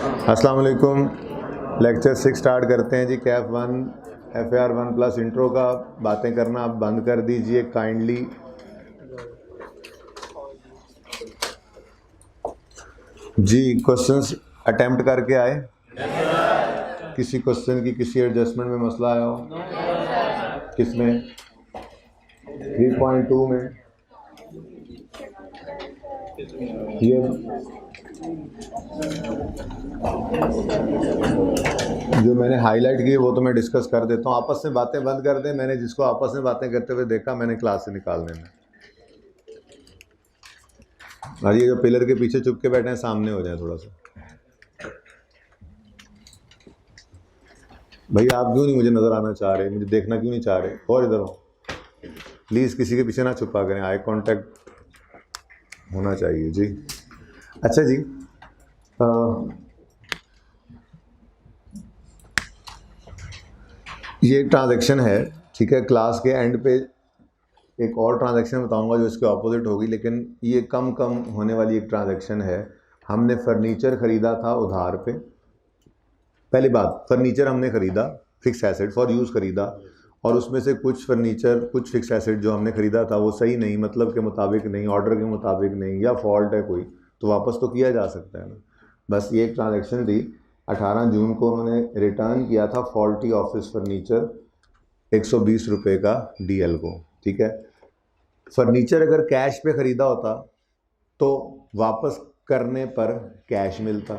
अस्सलाम वालेकुम। Lecture 6 start करते हैं जी। कैफ 1 FAR 1 प्लस इंट्रो का बातें करना आप बंद कर दीजिए काइंडली। जी क्वेश्चंस अटेम्प्ट करके आए? किसी क्वेश्चन की किसी एडजस्टमेंट में मसला आया हो? किसमें? 3.2 में ये जो मैंने हाईलाइट की वो तो मैं डिस्कस कर देता हूँ। आपस में बातें बंद कर दें। मैंने जिसको आपस में बातें करते हुए देखा मैंने क्लास से निकाल देना। और ये जो पिलर के पीछे चुप के बैठे हैं सामने हो जाए थोड़ा सा। भैया आप क्यों नहीं मुझे नज़र आना चाह रहे, मुझे देखना क्यों नहीं चाह रहे? और इधर हो प्लीज़, किसी के पीछे ना छुपा करें, आई कांटेक्ट होना चाहिए जी। अच्छा जी, ये ट्रांजैक्शन है, ठीक है। क्लास के एंड पे एक और ट्रांजैक्शन बताऊंगा जो इसके ऑपोजिट होगी, लेकिन ये कम होने वाली एक ट्रांजैक्शन है। हमने फर्नीचर ख़रीदा था उधार पे। पहली बात, फर्नीचर हमने ख़रीदा, फिक्स एसेट फॉर यूज़ ख़रीदा, और उसमें से कुछ फर्नीचर कुछ फिक्स एसेट जो हमने ख़रीदा था वो सही नहीं, मतलब के मुताबिक नहीं, ऑर्डर के मुताबिक नहीं, या फॉल्ट है कोई, तो वापस तो किया जा सकता है ना। बस ये एक ट्रांजैक्शन थी। 18 जून को उन्होंने रिटर्न किया था फॉल्टी ऑफिस फर्नीचर 120 रुपये का DL को, ठीक है। फर्नीचर अगर कैश पे ख़रीदा होता तो वापस करने पर कैश मिलता।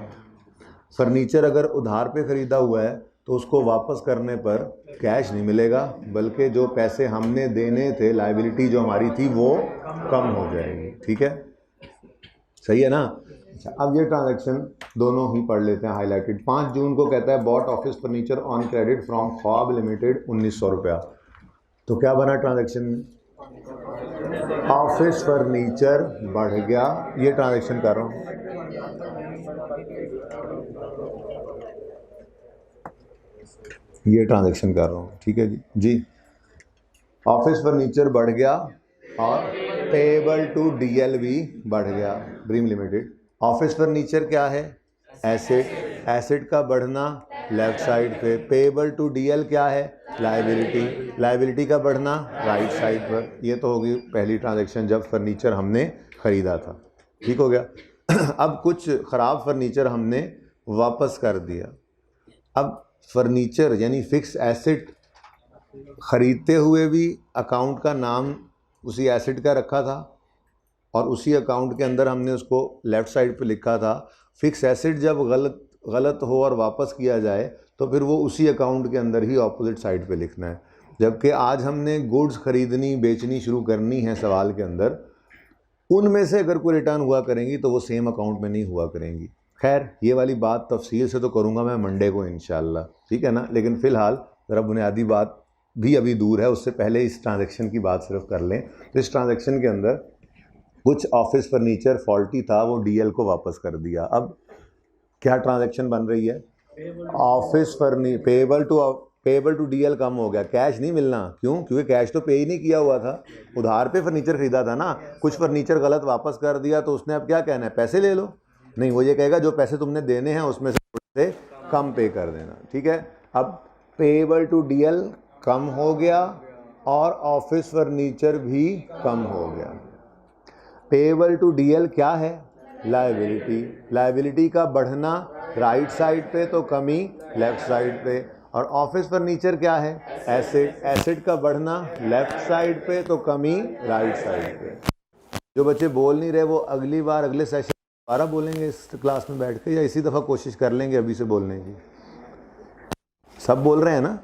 फर्नीचर अगर उधार पे ख़रीदा हुआ है तो उसको वापस करने पर कैश नहीं मिलेगा, बल्कि जो पैसे हमने देने थे, लायबिलिटी जो हमारी थी वो कम हो जाएगी, ठीक है। सही है ना। अच्छा, अब ये ट्रांजैक्शन दोनों ही पढ़ लेते हैं हाईलाइटेड। 5 जून को कहता है bought office furniture on credit from Khwab limited 1900 रुपया। तो क्या बना ट्रांजैक्शन? ऑफिस फर्नीचर बढ़ गया। ये ट्रांजैक्शन कर रहा हूँ। ये ट्रांजैक्शन कर रहा हूँ, ठीक है जी। जी, ऑफिस फर्नीचर बढ़ गया और पेएबल टू DL भी बढ़ गया, ड्रीम लिमिटेड। ऑफिस फर्नीचर क्या है? एसेट। एसेट का बढ़ना लेफ्ट साइड पे। पेएबल टू DL क्या है? लायबिलिटी। लायबिलिटी का बढ़ना राइट साइड पर। ये तो होगी पहली ट्रांजैक्शन जब फर्नीचर हमने ख़रीदा था, ठीक हो गया। अब कुछ ख़राब फर्नीचर हमने वापस कर दिया। अब फर्नीचर यानी फिक्स एसेट ख़रीदते हुए भी अकाउंट का नाम उसी एसेट का रखा था, और उसी अकाउंट के अंदर हमने उसको लेफ़्ट साइड पे लिखा था। फिक्स एसेट जब गलत हो और वापस किया जाए तो फिर वो उसी अकाउंट के अंदर ही ऑपोजिट साइड पे लिखना है। जबकि आज हमने गुड्स ख़रीदनी बेचनी शुरू करनी है सवाल के अंदर, उनमें से अगर कोई रिटर्न हुआ करेंगी तो वो सेम अकाउंट में नहीं हुआ करेंगी। खैर ये वाली बात तफसील से तो करूँगा मैं मंडे को इंशाल्लाह, ठीक है ना। लेकिन फ़िलहाल ज़रा बुनियादी बात भी अभी दूर है, उससे पहले इस ट्रांजैक्शन की बात सिर्फ कर लें। तो इस ट्रांजैक्शन के अंदर कुछ ऑफिस फर्नीचर फॉल्टी था, वो DL को वापस कर दिया। अब क्या ट्रांजैक्शन बन रही है? ऑफिस पेएबल टू DL कम हो गया, कैश नहीं मिलना। क्यों? क्योंकि कैश तो पे ही नहीं किया हुआ था, उधार पे फर्नीचर खरीदा था ना। कुछ फर्नीचर गलत वापस कर दिया तो उसने अब क्या कहना है? पैसे ले लो? नहीं, वो ये कहेगा जो पैसे तुमने देने हैं उसमें से थोड़े से कम पे कर देना, ठीक है। अब पेएबल टू DL कम हो गया और ऑफिस फर्नीचर भी कम हो गया। पेएबल टू DL क्या है? लायबिलिटी। लायबिलिटी का बढ़ना राइट साइड पे तो कमी लेफ्ट साइड पे। और ऑफिस फर्नीचर क्या है? एसेट। एसेट का बढ़ना लेफ्ट साइड पे तो कमी राइट साइड पे। जो बच्चे बोल नहीं रहे वो अगली बार अगले सेशन दोबारा बोलेंगे इस क्लास में बैठ के, या इसी दफ़ा कोशिश कर लेंगे अभी से बोलने की? सब बोल रहे हैं ना?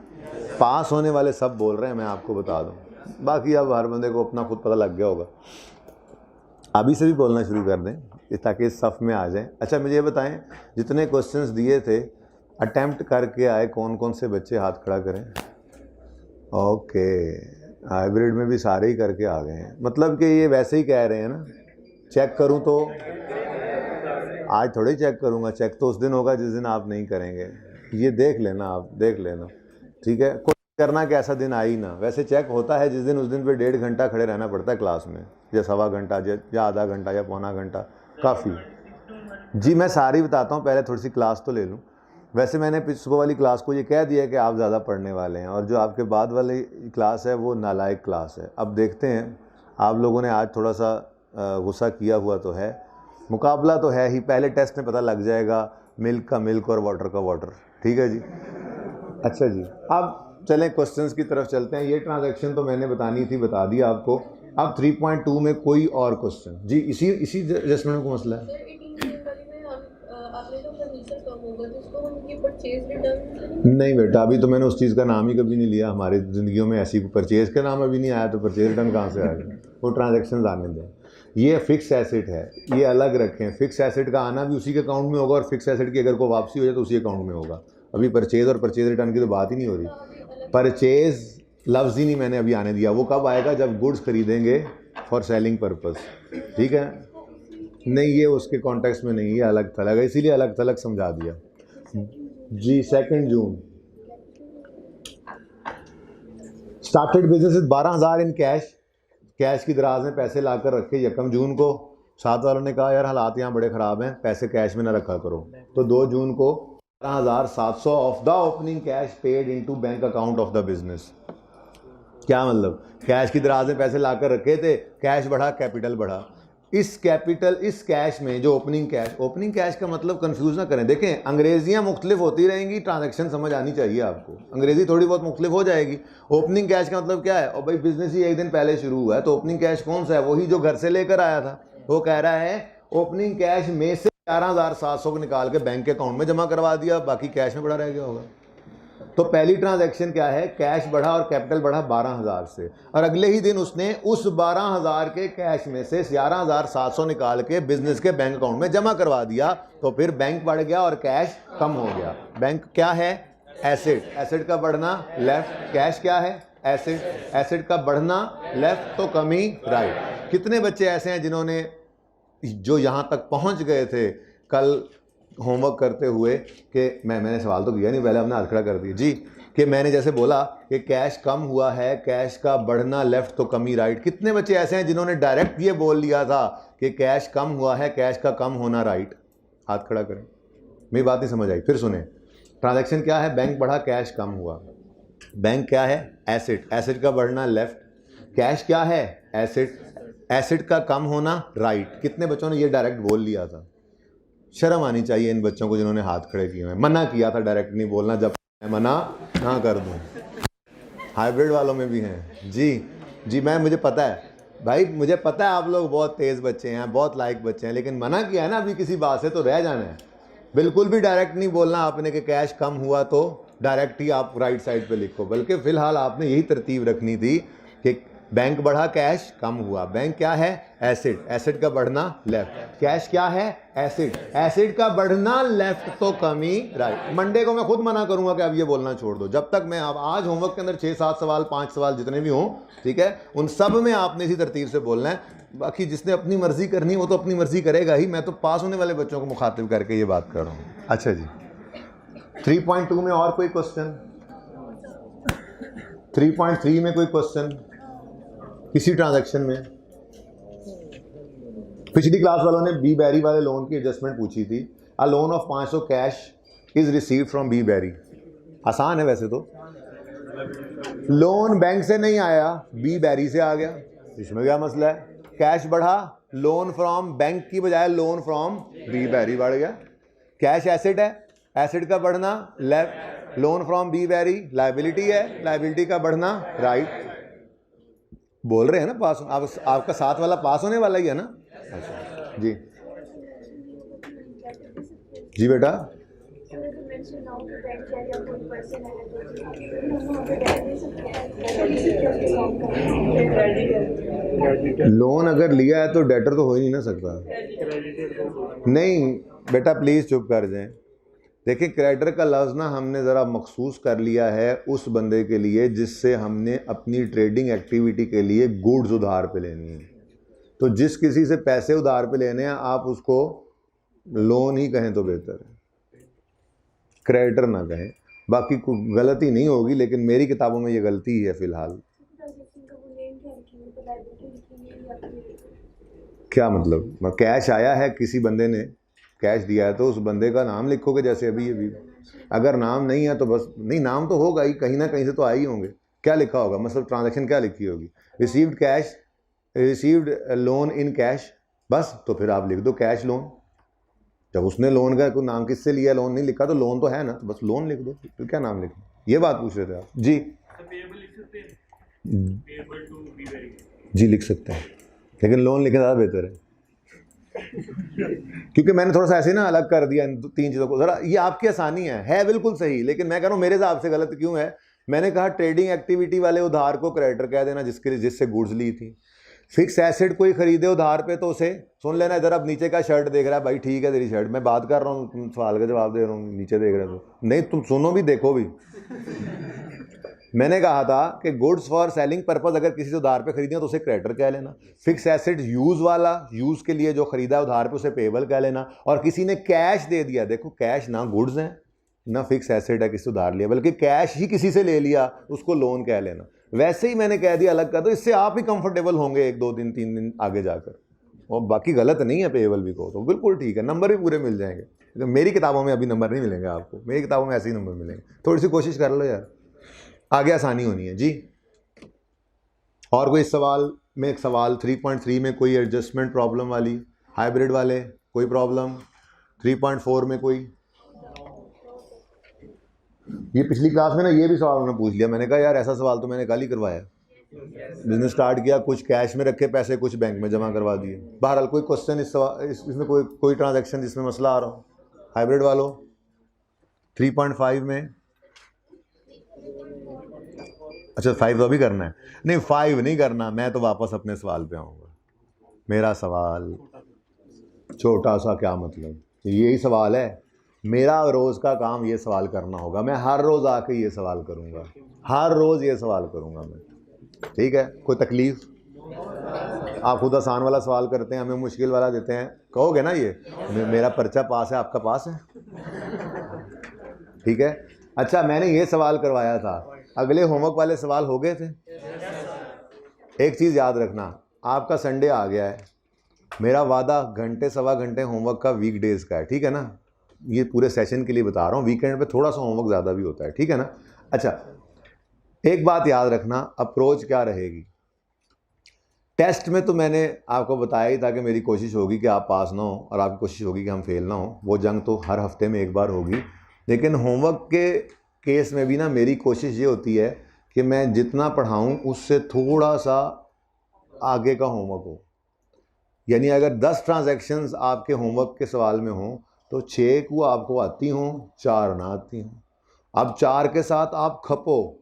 पास होने वाले सब बोल रहे हैं, मैं आपको बता दूं। बाकी अब हर बंदे को अपना खुद पता लग गया होगा। अभी से भी बोलना शुरू कर दें ताकि इस सफ़ में आ जाएं। अच्छा मुझे ये बताएं, जितने क्वेश्चंस दिए थे अटेम्प्ट करके आए कौन कौन से बच्चे? हाथ खड़ा करें। ओके, हाइब्रिड में भी सारे ही करके आ गए हैं, मतलब कि ये वैसे ही कह रहे हैं ना। चेक करूं तो आज थोड़ी चेक करूंगा, चेक तो उस दिन होगा जिस दिन आप नहीं करेंगे। ये देख लेना, आप देख लेना, ठीक है। कोई करना कि ऐसा दिन आ ही ना। वैसे चेक होता है जिस दिन, उस दिन पे 1.5 घंटा खड़े रहना पड़ता है क्लास में, या 1.25 घंटा, या आधा घंटा, या पौना घंटा, काफ़ी। जी मैं सारी बताता हूँ, पहले थोड़ी सी क्लास तो ले लूँ। वैसे मैंने सुबह वाली क्लास को ये कह दिया कि आप ज़्यादा पढ़ने वाले हैं, और जो आपके बाद वाली क्लास है वो नालायक क्लास है। अब देखते हैं, आप लोगों ने आज थोड़ा सा गुस्सा किया हुआ तो है, मुकाबला तो है ही, पहले टेस्ट में पता लग जाएगा मिल्क का मिल्क और वाटर का वाटर। ठीक है जी। अच्छा जी, अब चलें क्वेश्चंस की तरफ चलते हैं। ये ट्रांजैक्शन तो मैंने बतानी थी, बता दिया आपको। अब 3.2 में कोई और क्वेश्चन जी, इसी एडजस्टमेंट को मसला है। नहीं बेटा, अभी तो मैंने उस चीज़ का नाम ही कभी नहीं लिया। हमारी ज़िंदगियों में ऐसी परचेज का नाम अभी नहीं आया, तो परचेज रिटर्न कहाँ से आ गया? वो ट्रांजैक्शन आने दें। ये फिक्स एसेट है, ये अलग रखें। फिक्स एसेट का आना भी उसी के अकाउंट में होगा, और फिक्स एसेट की अगर कोई वापसी हो जाए तो उसी अकाउंट में होगा। अभी परचेज और परचेज रिटर्न की तो बात ही नहीं हो रही। परचेज लफ्ज़ ही नहीं मैंने अभी आने दिया। वो कब आएगा? जब गुड्स खरीदेंगे फॉर सेलिंग पर्पस। ठीक है, नहीं ये उसके कॉन्टेक्स्ट में नहीं, ये अलग थलग है, इसीलिए अलग थलग समझा दिया जी। 2 June started business 12,000 in cash. Cash की दराज में पैसे लाकर रखे 1 जून को। साथ वालों ने कहा यार हालात यहाँ बड़े ख़राब हैं, पैसे कैश में ना रखा करो, तो 2 जून को 12,700 of the opening cash paid into bank account of the business. क्या मतलब? कैश की दराज में पैसे लाकर रखे थे, कैश बढ़ा, कैपिटल बढ़ा। इस कैश में जो ओपनिंग कैश का मतलब कंफ्यूज ना करें। देखें, अंग्रेजियां मुख्तलिफ होती रहेंगी, ट्रांजैक्शन समझ आनी चाहिए आपको। अंग्रेजी थोड़ी बहुत मुख्तलिफ हो जाएगी। ओपनिंग कैश का मतलब क्या है? और भाई बिजनेस ही 1 दिन पहले शुरू हुआ है, तो ओपनिंग कैश कौन सा है? वही जो घर से लेकर आया था। वो कह रहा है ओपनिंग कैश में से 11,700 को निकाल के बैंक के अकाउंट में जमा करवा दिया, बाकी कैश में पड़ा रह गया होगा। तो पहली ट्रांजैक्शन क्या है? कैश बढ़ा और कैपिटल बढ़ा 12,000 से, और अगले ही दिन उसने उस 12,000 के कैश में से 11,700 निकाल के बिजनेस के बैंक अकाउंट में जमा करवा दिया। तो फिर बैंक बढ़ गया और कैश कम हो गया। बैंक क्या है? एसेट। एसेट का बढ़ना लेफ्ट, कैश क्या है? एसेट। एसेट का बढ़ना लेफ्ट, तो कमी राइट। कितने बच्चे ऐसे हैं जिन्होंने जो यहाँ तक पहुँच गए थे कल होमवर्क करते हुए कि मैंने सवाल तो किया नहीं, पहले हमने हाथ खड़ा कर दिया जी, कि मैंने जैसे बोला कि कैश कम हुआ है, कैश का बढ़ना लेफ्ट तो कमी राइट। कितने बच्चे ऐसे हैं जिन्होंने डायरेक्ट ये बोल लिया था कि कैश कम हुआ है, कैश का कम होना राइट? हाथ खड़ा करें। मेरी बात नहीं समझ आई, फिर सुने। ट्रांजैक्शन क्या है? बैंक बढ़ा, कैश कम हुआ। बैंक क्या है? एसेट। एसेट का बढ़ना लेफ्ट। कैश क्या है? एसेट। एसेट का कम होना राइट। कितने बच्चों ने ये डायरेक्ट बोल लिया था? शर्म आनी चाहिए इन बच्चों को जिन्होंने हाथ खड़े किए हैं। मना किया था डायरेक्ट नहीं बोलना, जब मैं मना ना कर दूं। हाइब्रिड वालों में भी हैं जी। मुझे पता है भाई, मुझे पता है आप लोग बहुत तेज़ बच्चे हैं, बहुत लाइक बच्चे हैं, लेकिन मना किया है ना अभी किसी बात से तो रह जाना है। बिल्कुल भी डायरेक्ट नहीं बोलना आपने कि कैश कम हुआ तो डायरेक्ट ही आप राइट साइड पे लिखो, बल्कि फ़िलहाल आपने यही तरतीब रखनी थी कि बैंक बढ़ा, कैश कम हुआ। बैंक क्या है? एसेट। एसेट का बढ़ना लेफ्ट। कैश क्या है? एसेट। एसेट का बढ़ना लेफ्ट तो कमी राइट। मंडे को मैं खुद मना करूंगा कि अब ये बोलना छोड़ दो, जब तक मैं अब आज होमवर्क के अंदर 6-7 सवाल 5 सवाल जितने भी हों, ठीक है, उन सब में आपने इसी तरतीब से बोलना है। बाकी जिसने अपनी मर्जी करनी वो तो अपनी मर्जी करेगा ही। मैं तो पास होने वाले बच्चों को मुखातिब करके ये बात कर रहा हूँ। अच्छा जी, 3.2 में और कोई क्वेश्चन? 3.3 में कोई क्वेश्चन किसी ट्रांजैक्शन में? पिछली क्लास वालों ने बी बैरी वाले लोन की एडजस्टमेंट पूछी थी। A loan of 500 cash is received from B Barry. आसान है वैसे तो। लोन बैंक से नहीं आया, बी बैरी से आ गया, इसमें क्या मसला है? कैश बढ़ा, लोन फ्रॉम बैंक की बजाय लोन फ्रॉम बी बैरी बढ़ गया। कैश एसेट है, एसेट का बढ़ना left, loan from B Barry liability है, लाइबिलिटी का बढ़ना राइट। बोल रहे हैं ना पास? आपका साथ वाला पास होने वाला ही है ना? अच्छा जी जी बेटा। लोन अगर लिया है तो डेटर तो हो ही नहीं ना सकता। नहीं बेटा प्लीज़ चुप कर जाएं। देखिए, क्रेडिटर का लफ्ज़ ना हमने ज़रा मखसूस कर लिया है उस बंदे के लिए जिससे हमने अपनी ट्रेडिंग एक्टिविटी के लिए गुड्स उधार पे लेनी है। तो जिस किसी से पैसे उधार पे लेने हैं आप उसको लोन ही कहें तो बेहतर है, क्रेडिटर ना कहें। बाकी कोई गलती नहीं होगी, लेकिन मेरी किताबों में ये गलती ही है फ़िलहाल। क्या मतलब? कैश आया है किसी बंदे ने, कैश दिया है तो उस बंदे का नाम लिखोगे, जैसे अभी अगर नाम नहीं है तो बस नहीं, नाम तो होगा ही, कहीं ना कहीं से तो आ ही होंगे। क्या लिखा होगा, मतलब ट्रांजैक्शन क्या लिखी होगी, received cash, received loan in cash, बस। तो फिर आप लिख दो कैश लोन। जब उसने लोन का कोई नाम किससे लिया, लोन नहीं लिखा तो लोन तो है ना, तो बस लोन लिख दो, तो क्या नाम लिखना, ये बात पूछ रहे थे आप जी। जी लिख सकते हैं, लेकिन लोन लिखना ज़्यादा बेहतर है क्योंकि मैंने थोड़ा सा ऐसे ना अलग कर दिया इन 3 चीज़ों को, ज़रा ये आपकी आसानी है बिल्कुल सही, लेकिन मैं कह रहा हूँ मेरे हिसाब से गलत क्यों है। मैंने कहा ट्रेडिंग एक्टिविटी वाले उधार को क्रेडिटर कह देना जिससे गुड्स ली थी। फिक्स एसेट कोई खरीदे उधार पे तो उसे सुन लेना। इधर अब नीचे का शर्ट देख रहा है, भाई ठीक है तेरी शर्ट, मैं बात कर रहा हूँ, तुम सवाल का जवाब दे रहा हूँ, नीचे देख रहे हो तो नहीं, तुम सुनो भी देखो भी। मैंने कहा था कि गुड्स फॉर सेलिंग पर्पस अगर किसी से उधार पे खरीदे तो उसे क्रेडिटर कह लेना। फिक्स एसेट यूज वाला, यूज के लिए जो खरीदा है उधार पे, उसे पेबल कह लेना। और किसी ने कैश दे दिया, देखो कैश ना गुड्स है ना फिक्स एसेट है किसी उधार लिया, बल्कि कैश ही किसी से ले लिया, उसको लोन कह लेना। वैसे ही मैंने कह दिया अलग कर दो, इससे आप ही कंफर्टेबल होंगे 1 2 दिन 3 दिन आगे जाकर। और बाकी गलत नहीं है, पेबल भी को तो बिल्कुल ठीक है, नंबर भी पूरे मिल जाएंगे। तो मेरी किताबों में अभी नंबर नहीं मिलेंगे आपको, मेरी किताबों में ऐसे ही नंबर मिलेंगे। थोड़ी सी कोशिश कर लो यार, आगे आसानी होनी है जी। और कोई सवाल में, एक सवाल 3.3 में कोई एडजस्टमेंट प्रॉब्लम वाली, हाइब्रिड वाले कोई प्रॉब्लम, 3.4 में कोई, ये पिछली क्लास में ना ये भी सवाल उन्होंने पूछ लिया, मैंने कहा यार ऐसा सवाल तो मैंने कल ही करवाया। बिजनेस स्टार्ट किया, कुछ कैश में रखे पैसे, कुछ बैंक में जमा करवा दिए। बहरहाल कोई क्वेश्चन इसमें कोई ट्रांजैक्शन जिसमें मसला आ रहा हो हाइब्रिड वालों 3.5 में? अच्छा 5 तो अभी करना है, नहीं 5 नहीं करना, मैं तो वापस अपने सवाल पे आऊँगा। मेरा सवाल छोटा सा क्या मतलब, यही सवाल है मेरा, रोज़ का काम ये सवाल करना होगा। मैं हर रोज़ आके ये सवाल करूँगा, हर रोज़ ये सवाल करूँगा मैं, ठीक है? कोई तकलीफ? आप खुद आसान वाला सवाल करते हैं, हमें मुश्किल वाला देते हैं, कहोगे ना ये मेरा पर्चा पास है, आपका पास है, ठीक है? अच्छा मैंने ये सवाल करवाया था, अगले होमवर्क वाले सवाल हो गए थे? एक चीज़ याद रखना, आपका संडे आ गया है, मेरा वादा घंटे सवा घंटे होमवर्क का वीक डेज़ का है, ठीक है ना? ये पूरे सेशन के लिए बता रहा हूँ, वीकेंड पे थोड़ा सा होमवर्क ज़्यादा भी होता है, ठीक है ना? अच्छा एक बात याद रखना, अप्रोच क्या रहेगी टेस्ट में, तो मैंने आपको बताया ही था कि मेरी कोशिश होगी कि आप पास ना हो और आपकी कोशिश होगी कि हम फेल ना हो। वो जंग तो हर हफ्ते में एक बार होगी, लेकिन होमवर्क के केस में भी ना मेरी कोशिश ये होती है कि मैं जितना पढ़ाऊँ उससे थोड़ा सा आगे का होमवर्क हो। यानी अगर 10 ट्रांजैक्शंस आपके होमवर्क के सवाल में हों तो 6 को आपको आती हों, 4 ना आती हों। अब 4 के साथ आप खपो,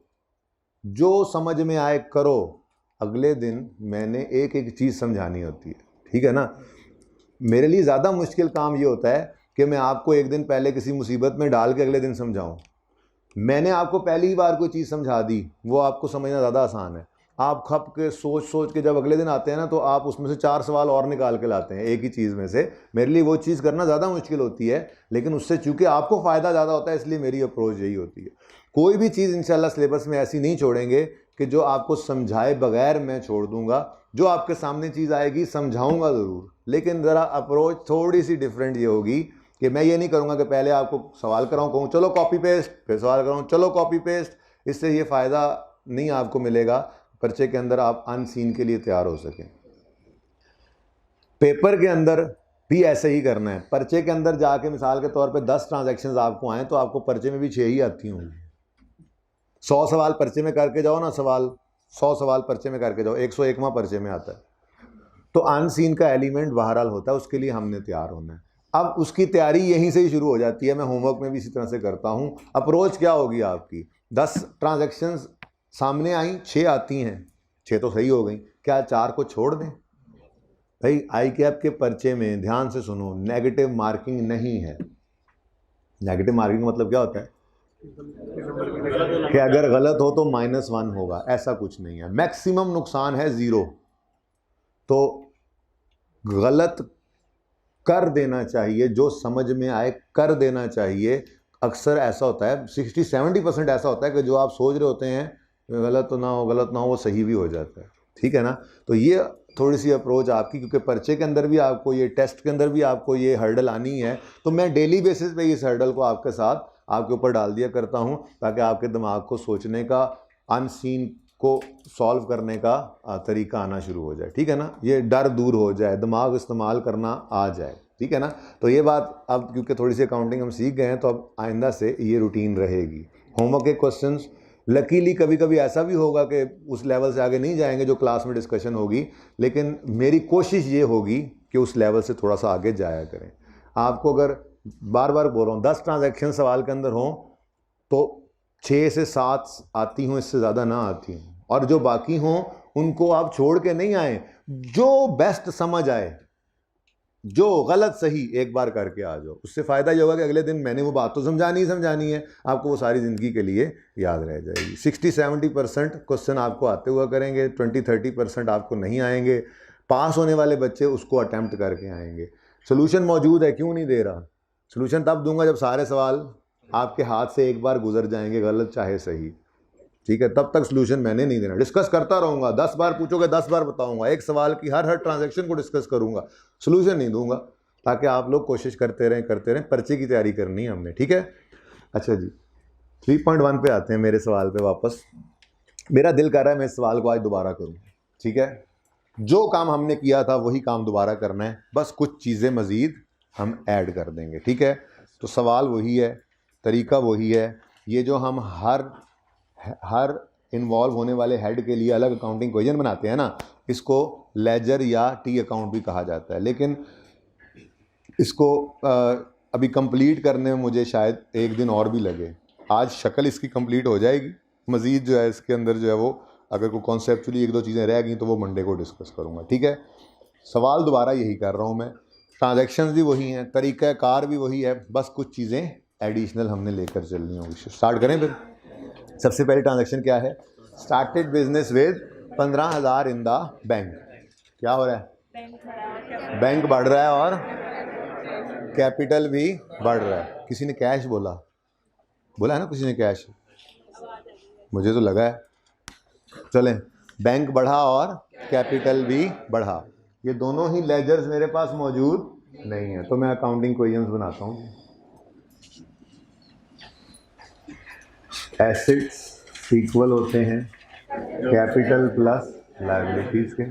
जो समझ में आए करो, अगले दिन मैंने एक एक चीज़ समझानी होती है, ठीक है ना? मेरे लिए ज़्यादा मुश्किल काम ये होता है कि मैं आपको एक दिन पहले किसी मुसीबत में डाल के अगले दिन समझाऊं। मैंने आपको पहली ही बार कोई चीज़ समझा दी, वो आपको समझना ज़्यादा आसान है। आप खप के सोच के जब अगले दिन आते हैं ना, तो आप उसमें से 4 सवाल और निकाल के लाते हैं एक ही चीज़ में से। मेरे लिए वो चीज़ करना ज़्यादा मुश्किल होती है, लेकिन उससे चूँकि आपको फ़ायदा ज़्यादा होता है, इसलिए मेरी अप्रोच यही होती है। कोई भी चीज़ इंशाल्लाह सिलेबस में ऐसी नहीं छोड़ेंगे कि जो आपको समझाए बगैर मैं छोड़ दूंगा। जो आपके सामने चीज़ आएगी समझाऊंगा ज़रूर, लेकिन ज़रा अप्रोच थोड़ी सी डिफरेंट ये होगी कि मैं ये नहीं करूंगा कि पहले आपको सवाल कराऊं, कहूँ चलो कॉपी पेस्ट, फिर सवाल कराऊं चलो कॉपी पेस्ट। इससे ये फ़ायदा नहीं आपको मिलेगा, पर्चे के अंदर आप अनसीन के लिए तैयार हो सकें। पेपर के अंदर भी ऐसे ही करना है। पर्चे के अंदर जाके मिसाल के तौर पे 10 ट्रांजैक्शंस आपको आएँ तो आपको पर्चे में भी 6 ही आती होंगी। 100 सवाल पर्चे में करके जाओ ना, 100 सवाल पर्चे में करके जाओ, 101वां पर्चे में आता है। तो अनसीन का एलिमेंट बहरहाल होता है, उसके लिए हमने तैयार होना है। अब उसकी तैयारी यहीं से ही शुरू हो जाती है। मैं होमवर्क में भी इसी तरह से करता हूँ। अप्रोच क्या होगी आपकी, 10 ट्रांजैक्शंस सामने आई, 6 आती हैं, 6 तो सही हो गई, क्या 4 को छोड़ दें? भाई आई कैप के पर्चे में ध्यान से सुनो, नेगेटिव मार्किंग नहीं है। नेगेटिव मार्किंग मतलब क्या होता है कि अगर गलत हो तो -1 होगा, ऐसा कुछ नहीं है। मैक्सिमम नुकसान है 0। तो गलत कर देना चाहिए, जो समझ में आए कर देना चाहिए। अक्सर ऐसा होता है, 60-70% ऐसा होता है कि जो आप सोच रहे होते हैं गलत तो ना हो, गलत ना हो, वो सही भी हो जाता है, ठीक है ना? तो ये थोड़ी सी अप्रोच आपकी, क्योंकि पर्चे के अंदर भी आपको ये, टेस्ट के अंदर भी आपको ये हर्डल आनी है, तो मैं डेली बेसिस पे इस हर्डल को आपके साथ आपके ऊपर डाल दिया करता हूँ, ताकि आपके दिमाग को सोचने का, अनसीन को सॉल्व करने का तरीका आना शुरू हो जाए, ठीक है ना, ये डर दूर हो जाए, दिमाग इस्तेमाल करना आ जाए, ठीक है ना। तो ये बात अब क्योंकि थोड़ी सी अकाउंटिंग हम सीख गए हैं, तो अब आइंदा से ये रूटीन रहेगी। होमवर्क के क्वेश्चंस लकीली कभी कभी ऐसा भी होगा कि उस लेवल से आगे नहीं जाएंगे जो क्लास में डिस्कशन होगी, लेकिन मेरी कोशिश ये होगी कि उस लेवल से थोड़ा सा आगे जाया करें। आपको अगर बार बार बोल रहा हूँ 10 ट्रांजैक्शन सवाल के अंदर हों तो 6 से 7 आती हूँ, इससे ज़्यादा ना आती हूँ, और जो बाकी हों उनको आप छोड़ के नहीं आए, जो बेस्ट समझ आए, जो गलत सही एक बार करके आ जाओ। उससे फ़ायदा ये होगा कि अगले दिन मैंने वो बात तो समझानी है, आपको वो सारी ज़िंदगी के लिए याद रह जाएगी। 60-70% क्वेश्चन आपको आते हुआ करेंगे, 20-30% आपको नहीं आएंगे। पास होने वाले बच्चे उसको अटैम्प्ट करके आएंगे। सोल्यूशन मौजूद है, क्यों नहीं दे रहा? सोल्यूशन तब दूंगा जब सारे सवाल आपके हाथ से एक बार गुजर जाएंगे, गलत चाहे सही, ठीक है। तब तक सोल्यूशन मैंने नहीं देना, डिस्कस करता रहूंगा, 10 बार पूछोगे 10 बार बताऊंगा, एक सवाल की हर ट्रांजैक्शन को डिस्कस करूंगा, सोल्यूशन नहीं दूंगा, ताकि आप लोग कोशिश करते रहें। पर्चे की तैयारी करनी है हमने, ठीक है। अच्छा जी, 3.1 पे आते हैं, मेरे सवाल पे वापस। मेरा दिल कर रहा है मैं इस सवाल को आज दोबारा करूँ, ठीक है। जो काम हमने किया था वही काम दोबारा करना है, बस कुछ चीज़ें मज़ीद हम ऐड कर देंगे, ठीक है। तो सवाल वही है, तरीका वही है। ये जो हम हर इन्वॉल्व होने वाले हेड के लिए अलग अकाउंटिंग इक्वेशन बनाते हैं ना, इसको लेजर या टी अकाउंट भी कहा जाता है, लेकिन इसको अभी कंप्लीट करने में मुझे शायद एक दिन और भी लगे। आज शक्ल इसकी कंप्लीट हो जाएगी, मज़ीद जो है इसके अंदर जो है वो अगर कोई कॉन्सेप्चुअली 1-2 चीज़ें रह गई तो वो मंडे को डिस्कस करूँगा, ठीक है। सवाल दोबारा यही कर रहा हूँ मैं, ट्रांजैक्शंस भी वही हैं, तरीक़ाकार भी वही है, बस कुछ चीज़ें एडिशनल हमने लेकर चलनी होगी। स्टार्ट करें फिर। सबसे पहले ट्रांजैक्शन क्या है? Started business with 15,000 in the bank. क्या हो रहा है? बैंक बढ़ रहा है और कैपिटल भी बढ़ रहा है। किसी ने कैश बोला है ना, किसी ने कैश, मुझे तो लगा है। चलें, बैंक बढ़ा और कैपिटल भी बढ़ा, ये दोनों ही लेजर्स मेरे पास मौजूद नहीं है, तो मैं अकाउंटिंग इक्वेशंस बनाता हूँ। एसेट्स इक्वल होते हैं कैपिटल प्लस लायबिलिटीज के।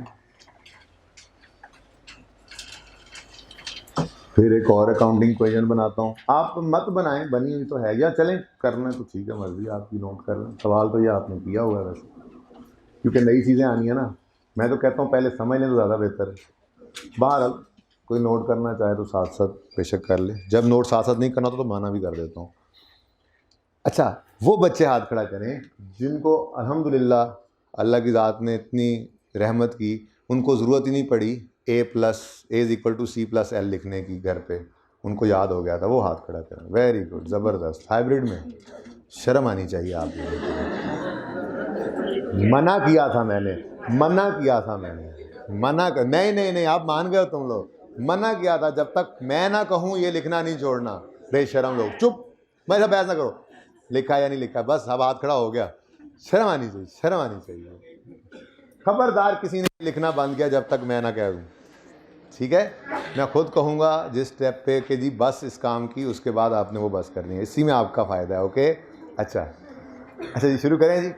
फिर एक और अकाउंटिंग इक्वेशन बनाता हूँ, आप मत बनाएं, बनी हुई तो है, या चलें करना तो ठीक है, मर्जी आपकी, नोट कर लें। सवाल तो ये आपने किया हुआ है वैसे, क्योंकि नई चीज़ें आनी है ना, मैं तो कहता हूँ पहले समझ लें तो ज़्यादा बेहतर है। बहरहाल कोई नोट करना चाहे तो साथ साथ बेशक कर ले, जब नोट साथ साथ नहीं करना तो माना भी कर देता हूँ। अच्छा, वो बच्चे हाथ खड़ा करें जिनको अल्हम्दुलिल्लाह अल्लाह की ज़ात ने इतनी रहमत की, उनको ज़रूरत ही नहीं पड़ी A+A=C+L लिखने की घर पे, उनको याद हो गया था, वो हाथ खड़ा करें। वेरी गुड, ज़बरदस्त। हाइब्रिड में शर्म आनी चाहिए आप लोगों को। मना किया था मैंने, नहीं, आप मान गए हो तुम लोग। मना किया था, जब तक मैं ना कहूँ ये लिखना नहीं छोड़ना। बेशरम लोग, चुप, मैं सब बहस ना करो, लिखा या नहीं लिखा, बस अब हाथ खड़ा हो गया। शर्म आनी चाहिए। खबरदार किसी ने लिखना बंद किया जब तक मैं ना कह दूँ, ठीक है। मैं खुद कहूँगा जिस स्टेप पे कि जी बस इस काम की, उसके बाद आपने वो बस करनी है, इसी में आपका फ़ायदा है। ओके, अच्छा जी, शुरू करें जी।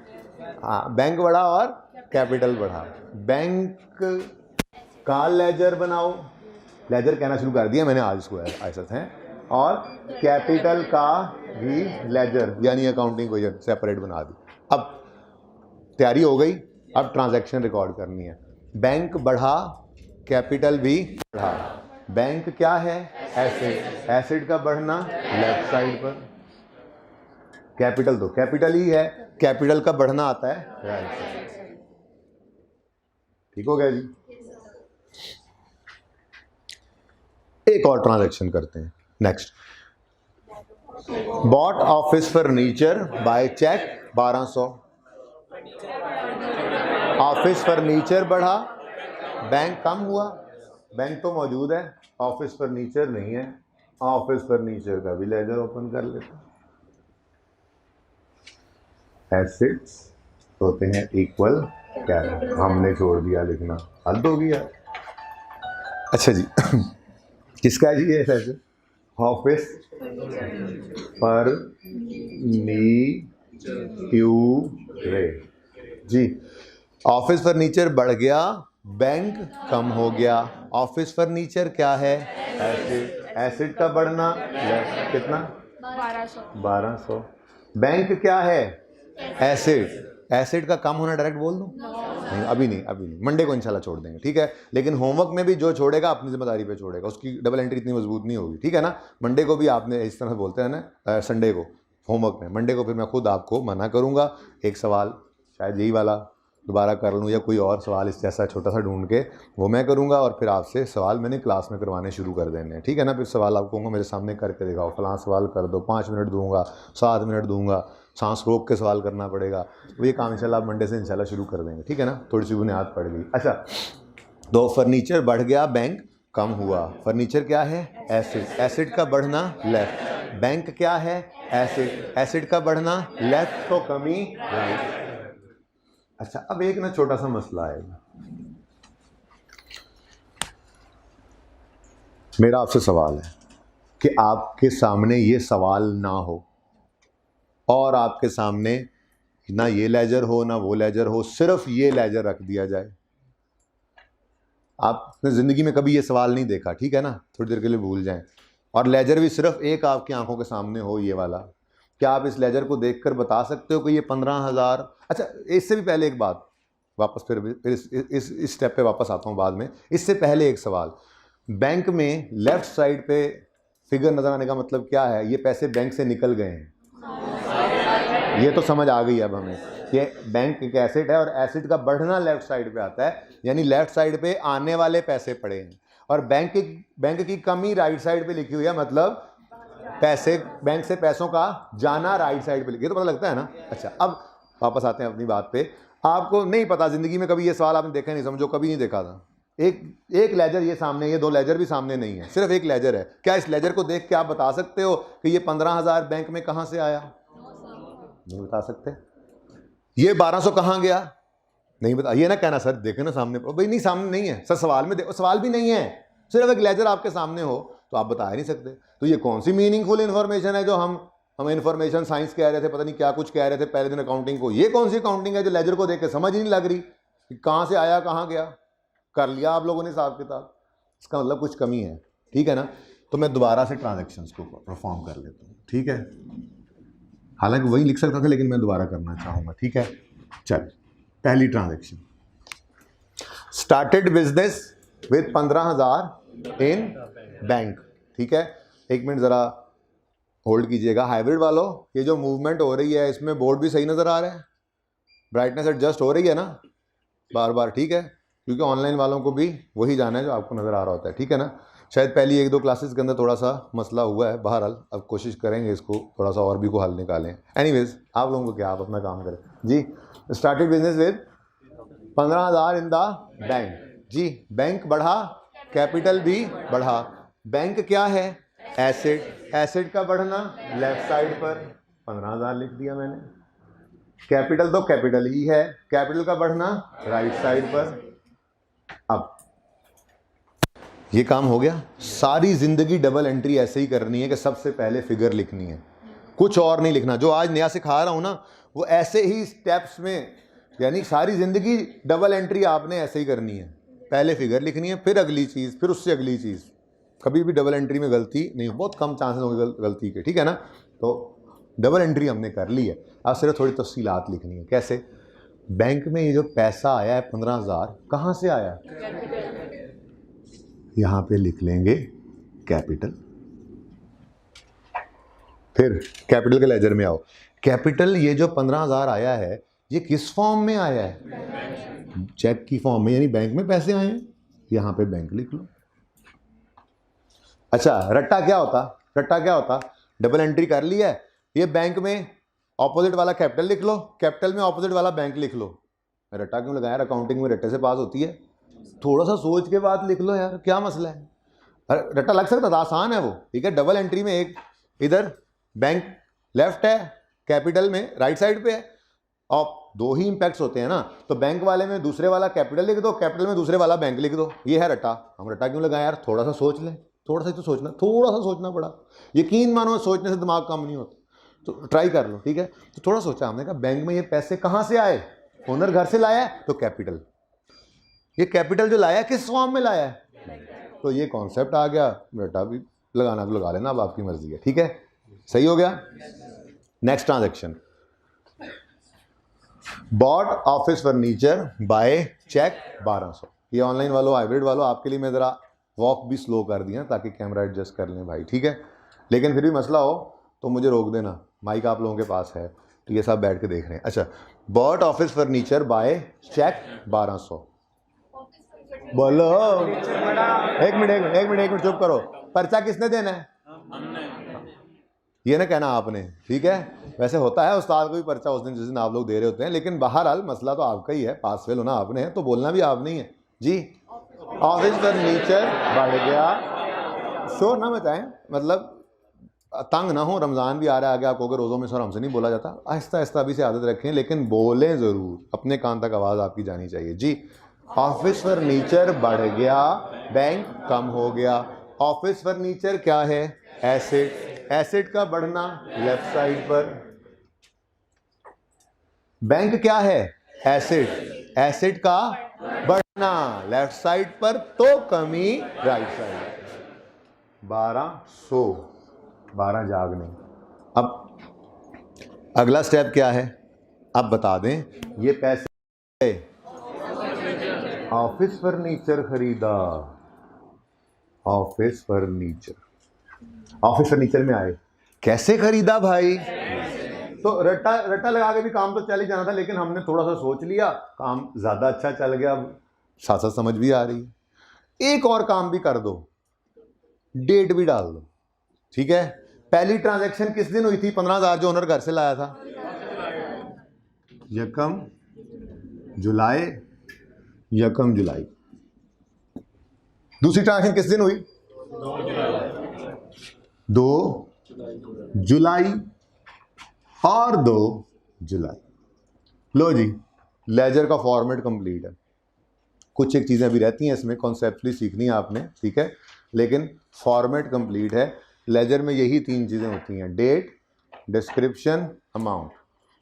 हाँ, बैंक बढ़ा और कैपिटल बढ़ा। बैंक का लेजर बनाओ, लेजर कहना शुरू कर दिया मैंने आज, इसको ऐसा है, और कैपिटल का भी लेजर यानी अकाउंटिंग इक्वेशन सेपरेट बना दी। अब तैयारी हो गई, अब ट्रांजैक्शन रिकॉर्ड करनी है। बैंक बढ़ा, कैपिटल भी बढ़ा। बैंक क्या है? एसेट। एसेट का बढ़ना लेफ्ट साइड पर, कैपिटल तो कैपिटल ही है, कैपिटल का बढ़ना आता है राइट साइड। ठीक हो गया जी। एक और ट्रांजैक्शन करते हैं, next. Bought office furniture by cheque 1200। Office furniture बढ़ा, बैंक कम हुआ। बैंक तो मौजूद है, ऑफिस फर्नीचर नहीं है। ऑफिस फर्नीचर का भी लेजर ओपन कर लेते हैं। एसेट्स होते हैं इक्वल कैप। हमने छोड़ दिया लिखना, हद हो गया। अच्छा जी किसका है जी ये ऐसे? ऑफिस फर्नीचर जी। ऑफिस फर्नीचर बढ़ गया, बैंक कम हो गया। ऑफिस फर्नीचर क्या है? एसिड। एसिड का बढ़ना कितना? 1200। बैंक क्या है? एसिड। एसिड का कम होना डायरेक्ट बोल दूं? नहीं, अभी नहीं, अभी नहीं, मंडे को इंशाल्लाह छोड़ देंगे, ठीक है। लेकिन होमवर्क में भी जो छोड़ेगा अपनी जिम्मेदारी पे छोड़ेगा, उसकी डबल एंट्री इतनी मजबूत नहीं होगी, ठीक है ना। मंडे को भी आपने इस तरह बोलते हैं ना, संडे को होमवर्क में, मंडे को फिर मैं खुद आपको मना करूंगा। एक सवाल शायद यही वाला दोबारा कर लूँ, या कोई और सवाल इस जैसा छोटा सा ढूंढ के वो मैं करूँगा, और फिर आपसे सवाल मैंने क्लास में करवाने शुरू कर देने हैं, ठीक है ना। फिर सवाल आपको कहूँगा मेरे सामने करके दिखाओ, फलां सवाल कर दो, 5 मिनट दूंगा, 7 मिनट दूंगा, सांस रोक के सवाल करना पड़ेगा। तो ये काम इंशाल्लाह मंडे से इंशाल्लाह शुरू कर देंगे, ठीक है ना। थोड़ी सी बुनियाद पड़ गई। अच्छा, तो फर्नीचर बढ़ गया, बैंक कम हुआ। फर्नीचर क्या है? एसिड। एसिड का बढ़ना लेफ्ट। बैंक क्या है? एसिड। एसिड का बढ़ना लेफ्ट, तो कमी राइट। अच्छा, अब एक ना छोटा सा मसला आएगा। मेरा आपसे सवाल है कि आपके सामने ये सवाल ना हो, और आपके सामने ना ये लेजर हो ना वो लेजर हो, सिर्फ ये लेजर रख दिया जाए। आपने ज़िंदगी में कभी ये सवाल नहीं देखा, ठीक है ना, थोड़ी देर के लिए भूल जाएं। और लेजर भी सिर्फ एक आपकी आंखों के सामने हो, ये वाला। क्या आप इस लेजर को देखकर बता सकते हो कि ये 15,000? अच्छा, इससे भी पहले एक बात, वापस फिर इस स्टेप पे वापस आता हूँ बाद में। इससे पहले एक सवाल, बैंक में लेफ्ट साइड पे फिगर नज़र आने का मतलब क्या है? ये पैसे बैंक से निकल गए हैं, ये तो समझ आ गई अब हमें। ये बैंक एक एसेट है, और एसेट का बढ़ना लेफ्ट साइड पे आता है, यानी लेफ्ट साइड पे आने वाले पैसे पड़े हैं। और बैंक की कमी राइट साइड पे लिखी हुई है, मतलब पैसे, बैंक से पैसों का जाना राइट साइड पे लिखी है, तो पता लगता है ना। अच्छा, अब वापस आते हैं अपनी बात पे। आपको नहीं पता, जिंदगी में कभी ये सवाल आपने देखा नहीं, समझो कभी नहीं देखा था। एक लेजर ये सामने, ये 2 लेजर भी सामने नहीं है, सिर्फ एक लेजर है। क्या इस लेजर को देख के आप बता सकते हो कि ये 15,000 बैंक में कहां से आया? नहीं बता सकते। ये 1200 कहां गया? नहीं बता। ये ना कहना सर देखे ना सामने, भाई नहीं सामने नहीं है सर, सवाल में देखो, सवाल भी नहीं है, सिर्फ एक लेजर आपके सामने हो तो आप बता ही नहीं सकते। तो ये कौन सी मीनिंगफुल इन्फॉर्मेशन है जो हम इन्फॉर्मेशन साइंस कह रहे थे, पता नहीं क्या कुछ कह रहे थे पहले दिन अकाउंटिंग को। ये कौन सी अकाउंटिंग है जो लेजर को देख के समझ ही नहीं लग रही कि कहां से आया कहां गया? कर लिया आप लोगों ने हिसाब किताब, इसका मतलब कुछ कमी है, ठीक है ना। तो मैं दोबारा से ट्रांजेक्शन्स को परफॉर्म कर लेता हूँ, ठीक है। हालांकि वही लिख सकता था, लेकिन मैं दोबारा करना चाहूँगा, ठीक है। चल, पहली transaction, started business with 15,000 in bank, ठीक है। एक मिनट ज़रा होल्ड कीजिएगा। हाइब्रिड वालों, ये जो मूवमेंट हो रही है इसमें बोर्ड भी सही नज़र आ रहा है, ब्राइटनेस एडजस्ट हो रही है ना बार बार, ठीक है, क्योंकि ऑनलाइन वालों को भी वही जाना है जो आपको नज़र आ रहा होता है, ठीक है ना। शायद पहली 1-2 क्लासेस के अंदर थोड़ा सा मसला हुआ है, बहरहाल अब कोशिश करेंगे इसको थोड़ा सा और भी को हल निकालें। एनीवेज, आप लोगों को क्या, आप अपना काम करें जी। Started business with 15,000 in the bank जी। बैंक बढ़ा, कैपिटल भी बढ़ा। बैंक क्या है? एसेट। एसेट का बढ़ना लेफ्ट साइड पर, 15,000 लिख दिया मैंने। कैपिटल तो कैपिटल ही है, कैपिटल का बढ़ना राइट साइड पर। अब ये काम हो गया। सारी जिंदगी डबल एंट्री ऐसे ही करनी है कि सबसे पहले फिगर लिखनी है, कुछ और नहीं लिखना। जो आज नया सिखा रहा हूं ना, वो ऐसे ही स्टेप्स में, यानी सारी जिंदगी डबल एंट्री आपने ऐसे ही करनी है। पहले फिगर लिखनी है, फिर अगली चीज़, फिर उससे अगली चीज़। कभी भी डबल एंट्री में गलती नहीं, बहुत कम चांसेस होंगे गलती के, ठीक है ना। तो डबल एंट्री हमने कर ली है, अब सिर्फ थोड़ी तफसीलात लिखनी है। कैसे? बैंक में ये जो पैसा आया है 15,000, कहाँ से आया? यहाँ पे लिख लेंगे कैपिटल। फिर कैपिटल के लेजर में आओ। कैपिटल, ये जो 15,000 आया है, ये किस फॉर्म में आया है? चेक की फॉर्म में, यानी बैंक में पैसे आए हैं, यहाँ पे बैंक लिख लो। अच्छा, रट्टा क्या होता? रट्टा क्या होता? डबल एंट्री कर ली है, ये बैंक में ऑपोजिट वाला कैपिटल लिख लो, कैपिटल में ऑपोजिट वाला बैंक लिख लो। रट्टा क्यों लगाया? अकाउंटिंग में रट्टे से पास होती है, थोड़ा सा सोच के बाद लिख लो यार, क्या मसला है? रट्टा लग सकता था, आसान है वो, ठीक है। डबल एंट्री में एक इधर बैंक लेफ्ट है, कैपिटल में राइट साइड पे है, और दो ही इंपैक्ट्स होते हैं ना, तो बैंक वाले में दूसरे वाला कैपिटल लिख दो, कैपिटल में दूसरे वाला बैंक लिख दो, ये है रट्टा। हम रट्टा क्यों लगाए यार, थोड़ा सा सोच लें, थोड़ा सा ही तो सोचना, थोड़ा सा सोचना पड़ा। यकीन मानो सोचने से दिमाग कम नहीं होता, तो ट्राई कर लो, ठीक है। तो थोड़ा सोचा हमने, कहा बैंक में ये पैसे कहाँ से आए, ओनर घर से लाया है तो कैपिटल, ये कैपिटल जो लाया किस फॉर्म में लाया है, तो ये कॉन्सेप्ट आ गया। रट्टा भी लगाना तो लगा लेना, अब आपकी मर्जी है, ठीक है, सही हो गया। Next transaction, bought office furniture by cheque 1200। ये ऑनलाइन वालों, हाइब्रिड वालों, आपके लिए मैं ज़रा वॉक भी स्लो कर दिया ताकि कैमरा एडजस्ट कर लें भाई, ठीक है। लेकिन फिर भी मसला हो तो मुझे रोक देना, माइक आप लोगों के पास है, तो ये सब बैठ के देख रहे हैं। अच्छा, bought office furniture by cheque 1200। बोलो, एक मिनट चुप करो। पर्चा किसने देना है, ये ना कहना आपने, ठीक है। वैसे होता है उस्ताद को भी पर्चा उस दिन जिस दिन आप लोग दे रहे होते हैं, लेकिन बहरहाल मसला तो आपका ही है, पास फेल होना आपने है, तो बोलना भी आपने ही है जी। ऑफिस फर्नीचर बढ़ गया, शोर ना मचाएं, मतलब तंग ना हो, रमज़ान भी आ रहा है आगे, आपको अगर रोज़ों में सर हमसे नहीं बोला जाता, आहिस्ता आहिस्ता अभी से आदत रखें, लेकिन बोलें ज़रूर, अपने कान तक आवाज़ आपकी जानी चाहिए जी। ऑफिस फर्नीचर बढ़ गया, बैंक कम हो गया। ऑफिस फर्नीचर क्या है, एसेट, एसेट का बढ़ना लेफ्ट साइड पर। बैंक क्या है, एसेट, एसेट का बढ़ना लेफ्ट साइड पर, तो कमी राइट साइड। 1200, 12 जागने। अब अगला स्टेप क्या है, अब बता दें, ये पैसे ऑफिस फर्नीचर खरीदा, ऑफिस फर्नीचर, ऑफिस फर्नीचर में आए, कैसे खरीदा भाई, तो रट्टा लगा के भी काम तो चल ही जाना था, लेकिन हमने थोड़ा सा सोच लिया, काम ज़्यादा अच्छा चल गया, साथ साथ समझ भी आ रही है। एक और काम भी कर दो, डेट भी डाल दो, ठीक है। पहली ट्रांजैक्शन किस दिन हुई थी, 15,000 जो ओनर घर से लाया था, 1 जुलाई, 1 जुलाई। दूसरी ट्रांजैक्शन किस दिन हुई, 2 जुलाई और 2 जुलाई। लो जी, लेजर का फॉर्मेट कंप्लीट है। कुछ एक चीज़ें अभी रहती हैं इसमें, कॉन्सेप्चुअली सीखनी है आपने, ठीक है, लेकिन फॉर्मेट कंप्लीट है। लेजर में यही 3 चीज़ें होती हैं, date, description, amount,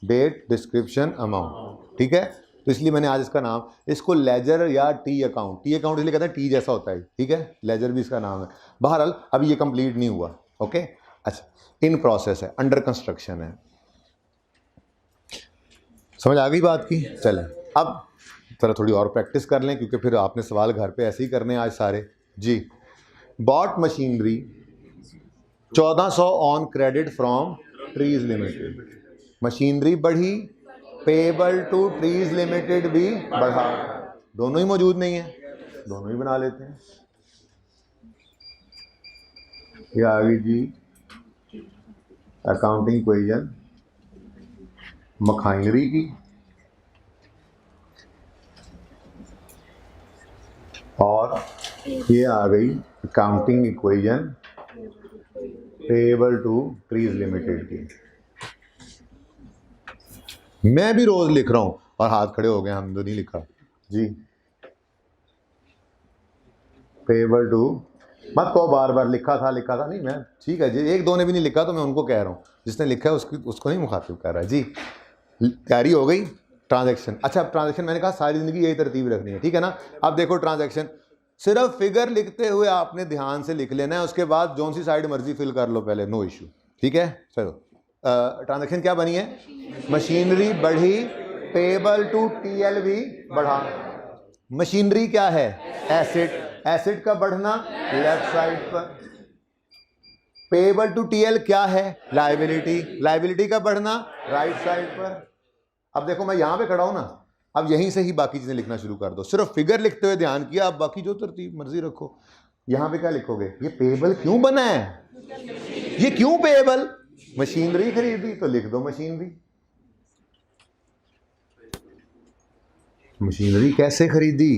date, description, amount, ठीक है। तो इसलिए मैंने आज इसका नाम, इसको लेजर या टी अकाउंट, टी अकाउंट इसलिए कहते हैं, टी जैसा होता है, ठीक है, लेजर भी इसका नाम है। बहरहाल अभी ये कंप्लीट नहीं हुआ, ओके। अच्छा, इन प्रोसेस है, अंडर कंस्ट्रक्शन है, समझ आ गई बात की। चलें अब जरा थोड़ी और प्रैक्टिस कर लें, क्योंकि फिर आपने सवाल घर पे ऐसे ही करने हैं आज सारे जी। Bought machinery 1400 on credit from Trees limited, machinery बढ़ी, पेबल टू ट्रीज लिमिटेड भी बढ़ा, दोनों ही मौजूद नहीं है, दोनों ही बना लेते हैं। ये आ गई जी अकाउंटिंग इक्वेशन मशीनरी की, और ये आ गई accounting equation payable to Trees limited की। मैं भी रोज लिख रहा हूं और हाथ खड़े हो गए, हम तो नहीं लिखा जी। पेबल टू मत कहो बार बार लिखा था नहीं, मैं ठीक है जी, एक दो ने भी नहीं लिखा तो मैं उनको कह रहा हूँ, जिसने लिखा है उसको नहीं मुखातिब कर रहा जी। तैयारी हो गई, ट्रांजैक्शन। अच्छा, अब ट्रांजैक्शन मैंने कहा सारी जिंदगी यही तरतीब रखनी है, ठीक है ना। अब देखो ट्रांजैक्शन, सिर्फ फिगर लिखते हुए आपने ध्यान से लिख लेना है, उसके बाद जोन सी साइड मर्जी फिल कर लो पहले, नो इशू, ठीक है। चलो, ट्रांजैक्शन क्या बनी है, मशीनरी बढ़ी, पेबल टू टीएलवी बढ़ा। मशीनरी क्या है, एसेट, एसेट का बढ़ना लेफ्ट साइड पर। पेबल टू टीएल क्या है, लायबिलिटी, लायबिलिटी का बढ़ना राइट साइड पर। अब देखो मैं यहां पे खड़ा हूं ना, अब यहीं से ही बाकी चीजें लिखना शुरू कर दो, सिर्फ फिगर लिखते हुए ध्यान किया, अब बाकी जो तरतीब मर्जी रखो। यहां पे क्या लिखोगे, ये पेबल क्यों बना है, ये क्यों पेबल, मशीनरी खरीदी तो लिख दो मशीनरी। मशीनरी कैसे खरीदी,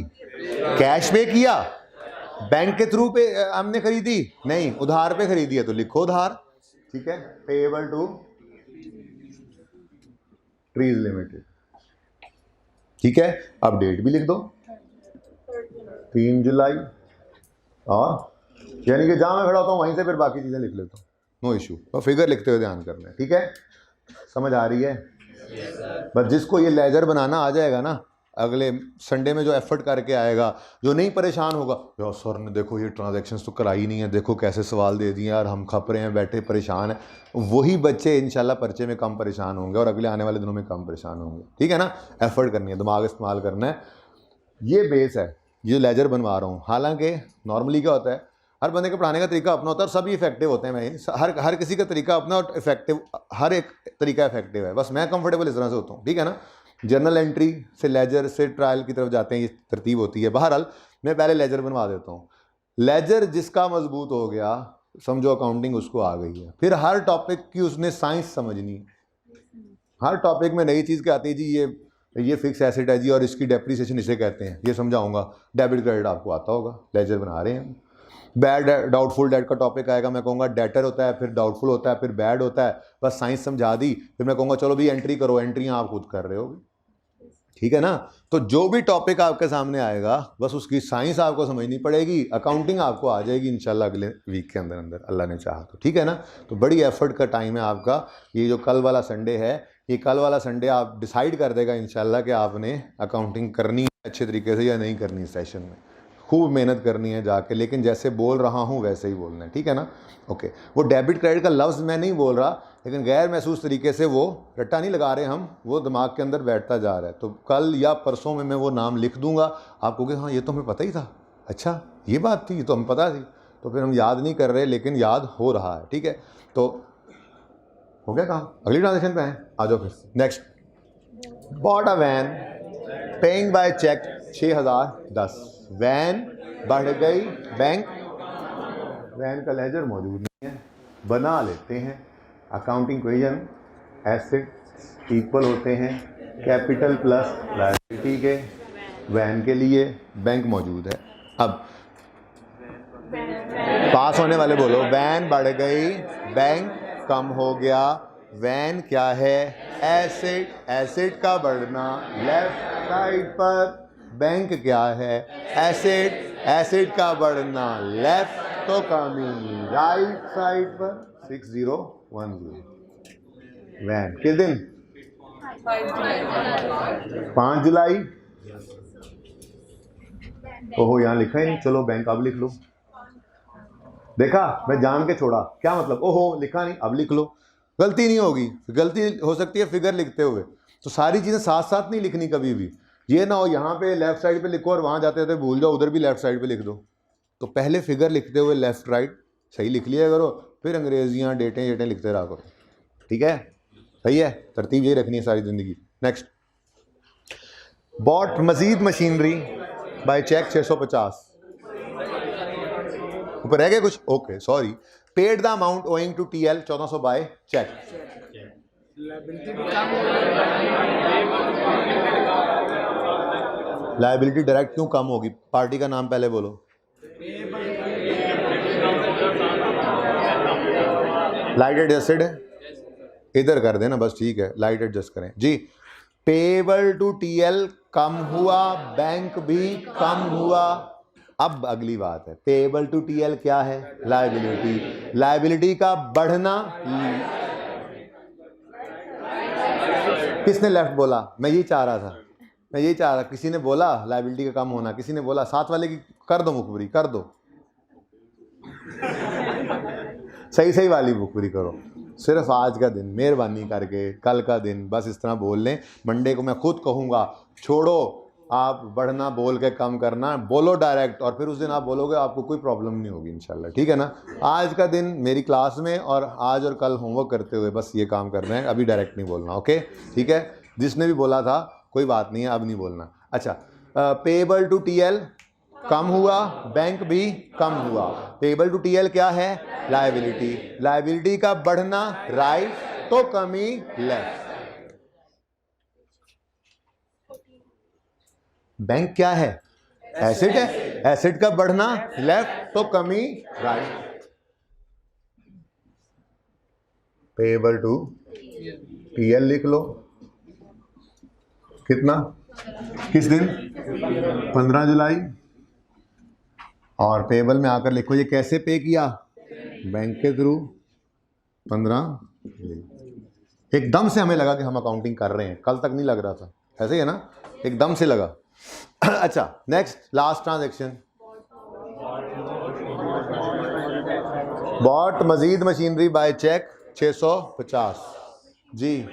कैश पे किया, बैंक के थ्रू पे हमने खरीदी, नहीं उधार पे खरीदी है तो लिखो उधार, ठीक है। पेबल टू ट्रीज लिमिटेड, ठीक है, अब डेट भी लिख दो 3 जुलाई, और यानी कि जहाँ मैं खड़ा होता हूँ वहीं से फिर बाकी चीज़ें लिख लेता हूँ, नो इशू। और फिगर लिखते हुए ध्यान करना है, ठीक है, समझ आ रही है? बस जिसको ये लेजर बनाना आ जाएगा ना, अगले संडे में जो एफर्ट करके आएगा, जो नहीं परेशान होगा यार सर ने देखो ये ट्रांजैक्शंस तो कराई नहीं है, देखो कैसे सवाल दे दिए यार, हम खप रहे हैं बैठे परेशान है, वही बच्चे इंशाल्लाह पर्चे में कम परेशान होंगे और अगले आने वाले दिनों में कम परेशान होंगे, ठीक है ना? एफर्ट करनी है, दिमाग इस्तेमाल करना है, ये बेस है, ये लेजर बनवा रहा हूँ। हालांकि नॉर्मली क्या होता है, हर बंदे के पढ़ाने का तरीका अपना होता है और सभी इफेक्टिव होते हैं, मैं हर किसी का तरीका अपना और इफेक्टिव, हर एक तरीका इफेक्टिव है, बस मैं कंफर्टेबल इस तरह से होता हूँ, ठीक है ना? जर्नल एंट्री से लेजर से ट्रायल की तरफ जाते हैं, ये तरतीब होती है। बहरहाल मैं पहले लेजर बनवा देता हूँ। लेजर जिसका मजबूत हो गया, समझो अकाउंटिंग उसको आ गई है, फिर हर टॉपिक की उसने साइंस समझनी है। हर टॉपिक में नई चीज़ क्या आती है जी, ये फिक्स एसेट है जी और इसकी डेप्रिसिएशन इसे कहते हैं, ये समझाऊंगा। डेबिट क्रेडिट आपको आता होगा, लेजर बना रहे हैं। बैड डाउटफुल डेट का टॉपिक आएगा, मैं कहूँगा डेटर होता है, फिर डाउटफुल होता है, फिर बैड होता है, बस साइंस समझा दी, फिर मैं कहूँगा चलो भी एंट्री करो, एंट्रियाँ आप खुद कर रहे हो, ठीक है ना? तो जो भी टॉपिक आपके सामने आएगा बस उसकी साइंस आपको समझनी पड़ेगी, अकाउंटिंग आपको आ जाएगी इंशाल्लाह अगले वीक के अंदर अंदर, अल्लाह ने चाहा तो, ठीक है ना? तो बड़ी एफर्ट का टाइम है आपका, ये जो कल वाला संडे है, ये कल वाला संडे आप डिसाइड कर देगा इंशाल्लाह कि आपने अकाउंटिंग करनी है अच्छे तरीके से या नहीं करनी। सेशन में खूब मेहनत करनी है जाके, लेकिन जैसे बोल रहा हूँ वैसे ही बोलना है, ठीक है ना? ओके, वो डेबिट क्रेडिट का लफ्ज़ मैं नहीं बोल रहा, लेकिन गैर महसूस तरीके से वो रट्टा नहीं लगा रहे हम, वो दिमाग के अंदर बैठता जा रहा है। तो कल या परसों में मैं वो नाम लिख दूंगा, आप कहोगे हाँ ये तो हमें पता ही था, अच्छा ये बात थी, ये तो हमें पता थी, तो फिर हम याद नहीं कर रहे लेकिन याद हो रहा है, ठीक है? तो हो गया काम, अगली ट्रांजेक्शन पे हैं, आ जाओ फिर next. Bought a van paying by cheque 6010, van बढ़ गई, बैंक वैन का लेजर मौजूद नहीं है, बना लेते हैं। अकाउंटिंग इक्वेशन एसेट इक्वल होते हैं कैपिटल प्लस लायबिलिटी के, वैन के लिए बैंक मौजूद है। अब पास होने वाले बोलो, वैन बढ़ गई, बैंक कम हो गया, वैन क्या है? एसेट, एसेट का बढ़ना लेफ्ट साइड पर, बैंक क्या है? एसेट, एसेट का बढ़ना लेफ्ट, तो कमी राइट साइड पर। 6010 वैन किस दिन? 5 जुलाई। ओहो यहाँ लिखा ही नहीं, चलो बैंक अब लिख लो। देखा, मैं जान के छोड़ा, क्या मतलब? ओहो लिखा नहीं, अब लिख लो, गलती नहीं होगी। गलती हो सकती है फिगर लिखते हुए, तो सारी चीज़ें साथ साथ नहीं लिखनी कभी भी। ये ना हो यहाँ पे लेफ्ट साइड पे लिखो और वहाँ जाते जाते भूल जाओ उधर भी लेफ्ट साइड पे लिख दो। तो पहले फिगर लिखते हुए लेफ्ट राइट सही लिख लिया करो, फिर अंग्रेजियाँ डेटें जेटें लिखते रहा करो, ठीक है? सही है, तरतीब यही रखनी है सारी ज़िंदगी। Next, bought Majid machinery by cheque 650, ऊपर रह गया कुछ? Okay sorry. Paid the amount owing to TL 1400 by cheque. Liability direct क्यों कम होगी? पार्टी का नाम पहले बोलो। लाइट एडजस्टेड है, इधर कर देना बस, ठीक है, लाइट एडजस्ट करें जी। पेबल टू टीएल कम हुआ, बैंक भी कम हुआ। अब अगली बात है, पेबल टू टीएल क्या है? लायबिलिटी, लायबिलिटी का बढ़ना। किसने लेफ्ट बोला? मैं यही चाह रहा था, मैं यही चाह रहा, किसी ने बोला लायबिलिटी का कम होना, किसी ने बोला, साथ वाले की कर दो मुखबरी, कर दो सही सही वाली मुखबरी करो। सिर्फ आज का दिन मेहरबानी करके, कल का दिन बस इस तरह बोल लें। मंडे को मैं खुद कहूँगा छोड़ो आप बढ़ना बोल के कम करना, बोलो डायरेक्ट, और फिर उस दिन आप बोलोगे, आपको कोई प्रॉब्लम नहीं होगी इंशाल्लाह, ठीक है ना? आज का दिन मेरी क्लास में और आज और कल होमवर्क करते हुए बस ये काम करना है, अभी डायरेक्ट नहीं बोलना, ओके? ठीक है, जिसने भी बोला था कोई बात नहीं है, अब नहीं बोलना। अच्छा, पेएबल टू टीएल कम हुआ, बैंक भी कम हुआ। पेएबल टू टीएल क्या है? लायबिलिटी, लायबिलिटी का बढ़ना राइट, तो कमी लेफ्ट। बैंक क्या है? एसेट है, एसेट का बढ़ना लेफ्ट, तो कमी राइट। पेएबल टू टीएल लिख लो, कितना? किस दिन? 15 जुलाई। और पेबल में आकर लिखो ये कैसे पे किया, बैंक के थ्रू 15। एकदम से हमें लगा कि हम अकाउंटिंग कर रहे हैं, कल तक नहीं लग रहा था, ऐसे ही है ना, एकदम से लगा। अच्छा next last transaction, bot Majid machinery by cheque 650। Ji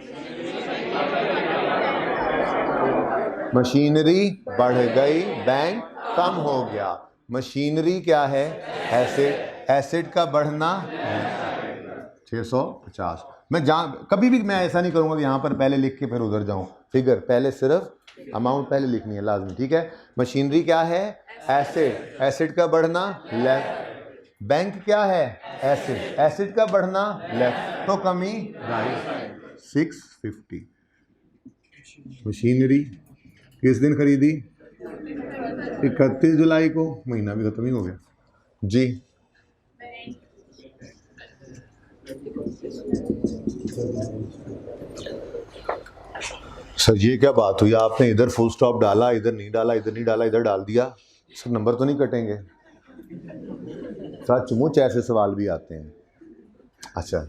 machinery बढ़ गई, बैंक कम हो गया। मशीनरी क्या है? एसेट, एसेट का बढ़ना 650। मैं कभी भी मैं ऐसा नहीं करूंगा कि यहाँ पर पहले लिख के फिर उधर जाऊं, फिगर पहले सिर्फ अमाउंट पहले लिखनी है लाजमी, ठीक है। मशीनरी क्या है? एसेट, एसेट का बढ़ना लेफ्ट। बैंक क्या है? एसेट, एसेट का बढ़ना लेफ्ट, तो कमी राइट 650। मशीनरी किस दिन खरीदी? 31 जुलाई को, महीना भी खत्म ही हो गया जी। सर ये क्या बात हुई, आपने इधर फुल स्टॉप डाला, इधर नहीं डाला, इधर नहीं डाला, इधर डाल दिया, सर नंबर तो नहीं कटेंगे? सचमुच ऐसे सवाल भी आते हैं। अच्छा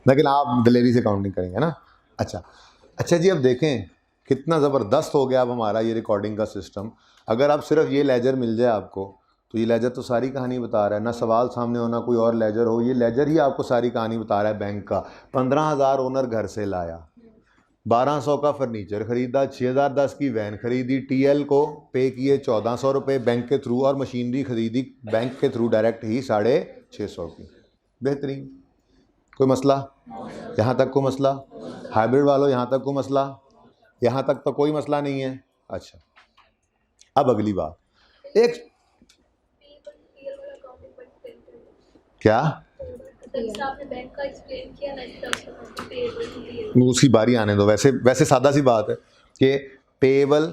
लेकिन आप दिलेरी से काउंटिंग करेंगे ना। अच्छा जी, अब देखें कितना ज़बरदस्त हो गया अब हमारा ये रिकॉर्डिंग का सिस्टम। अगर आप सिर्फ ये लेजर मिल जाए आपको, तो ये लेजर तो सारी कहानी बता रहा है, ना सवाल सामने हो ना कोई और लेजर हो, ये लेजर ही आपको सारी कहानी बता रहा है बैंक का। 15,000 ओनर घर से लाया, 1200 का फर्नीचर खरीदा, 6010 की वैन खरीदी, टीएल को पे किए 1400 रुपये बैंक के थ्रू, और मशीनरी खरीदी बैंक के थ्रू डायरेक्ट ही 650 की। बेहतरीन। कोई मसला? यहाँ तक कोई मसला? हाइब्रिड वालों यहाँ तक कोई मसला? यहाँ तक तो कोई मसला नहीं है। अच्छा अब अगली बात, एक क्या उसकी बारी आने दो। वैसे सादा सी बात है कि पेएबल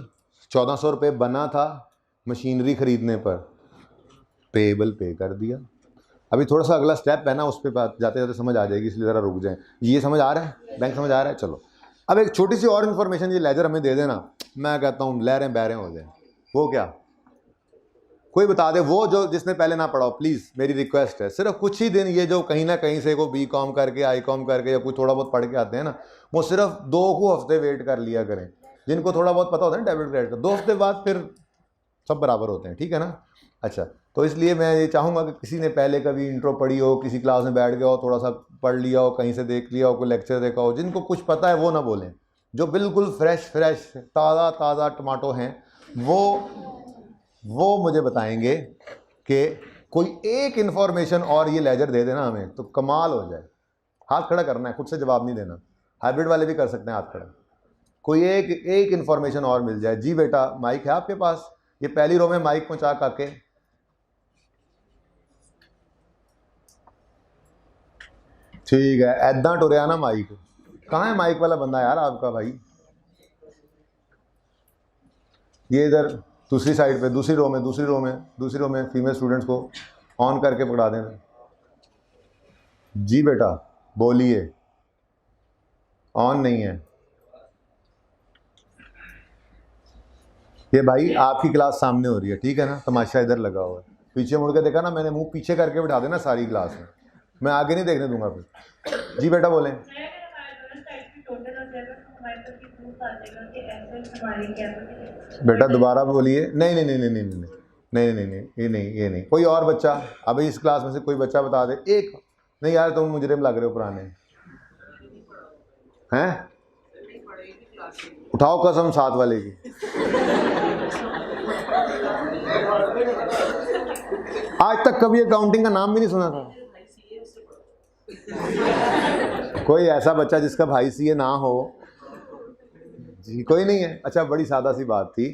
1400 रुपये बना था मशीनरी खरीदने पर, पेएबल पे कर दिया। अभी थोड़ा सा अगला स्टेप है ना, उस पर बात जाते जाते समझ आ जाएगी, इसलिए ज़रा रुक जाएं। ये समझ आ रहा है? बैंक समझ आ रहा है? चलो अब एक छोटी सी और इन्फॉर्मेशन ये लेजर हमें दे देना, मैं कहता हूँ लहरें बहरें हो जाए। वो क्या? कोई बता दे, वो जो जिसने पहले ना पढ़ा हो, प्लीज़ मेरी रिक्वेस्ट है, सिर्फ कुछ ही दिन ये जो कहीं ना कहीं से को बीकॉम करके आईकॉम करके या कोई थोड़ा बहुत पढ़ के आते हैं ना, वो सिर्फ 2 हफ्ते वेट कर लिया करें। जिनको थोड़ा बहुत पता होता है ना डेबिट क्रेडिट का, 2 हफ्ते बाद फिर सब बराबर होते हैं, ठीक है ना। अच्छा तो इसलिए मैं ये चाहूँगा कि किसी ने पहले कभी इंट्रो पढ़ी हो, किसी क्लास में बैठ गया हो, थोड़ा सा पढ़ लिया हो, कहीं से देख लिया हो, कोई लेक्चर देखा हो, जिनको कुछ पता है वो ना बोलें। जो बिल्कुल फ्रेश ताज़ा टमाटो हैं वो मुझे बताएंगे कि कोई एक इन्फॉर्मेशन और ये लेजर दे देना हमें तो कमाल हो जाए। हाथ खड़ा करना है, खुद से जवाब नहीं देना। हाइब्रिड वाले भी कर सकते हैं हाथ खड़ा। कोई एक इन्फॉर्मेशन और मिल जाए। जी बेटा माइक है आपके पास? ये पहली रो में माइक पहुंचा काके। ठीक है, ऐदा टुरिया ना माइक। कहाँ है माइक वाला बंदा यार आपका भाई? ये इधर दूसरी साइड पे, दूसरी रो में फीमेल स्टूडेंट्स को ऑन करके पकड़ा देना। जी बेटा बोलिए। ऑन नहीं है ये भाई, आपकी क्लास सामने हो रही है, ठीक है ना, तमाशा इधर लगा हुआ है। पीछे मुड़ के देखा ना मैंने, मुंह पीछे करके बिठा देना सारी क्लास में, मैं आगे नहीं देखने दूंगा फिर। जी बेटा बोलें। बेटा दोबारा बोलिए। नहीं नहीं नहीं नहीं नहीं नहीं नहीं नहीं नहीं ये नहीं। कोई और बच्चा, अभी इस क्लास में से कोई बच्चा बता दे एक। नहीं यार तुम मुजरिम लग रहे हो पुराने हैं। उठाओ कसम साथ वाले की। आज तक कभी अकाउंटिंग का नाम भी नहीं सुना था। कोई ऐसा बच्चा जिसका भाई सीए ना हो? जी कोई नहीं है। अच्छा बड़ी सादा सी बात थी।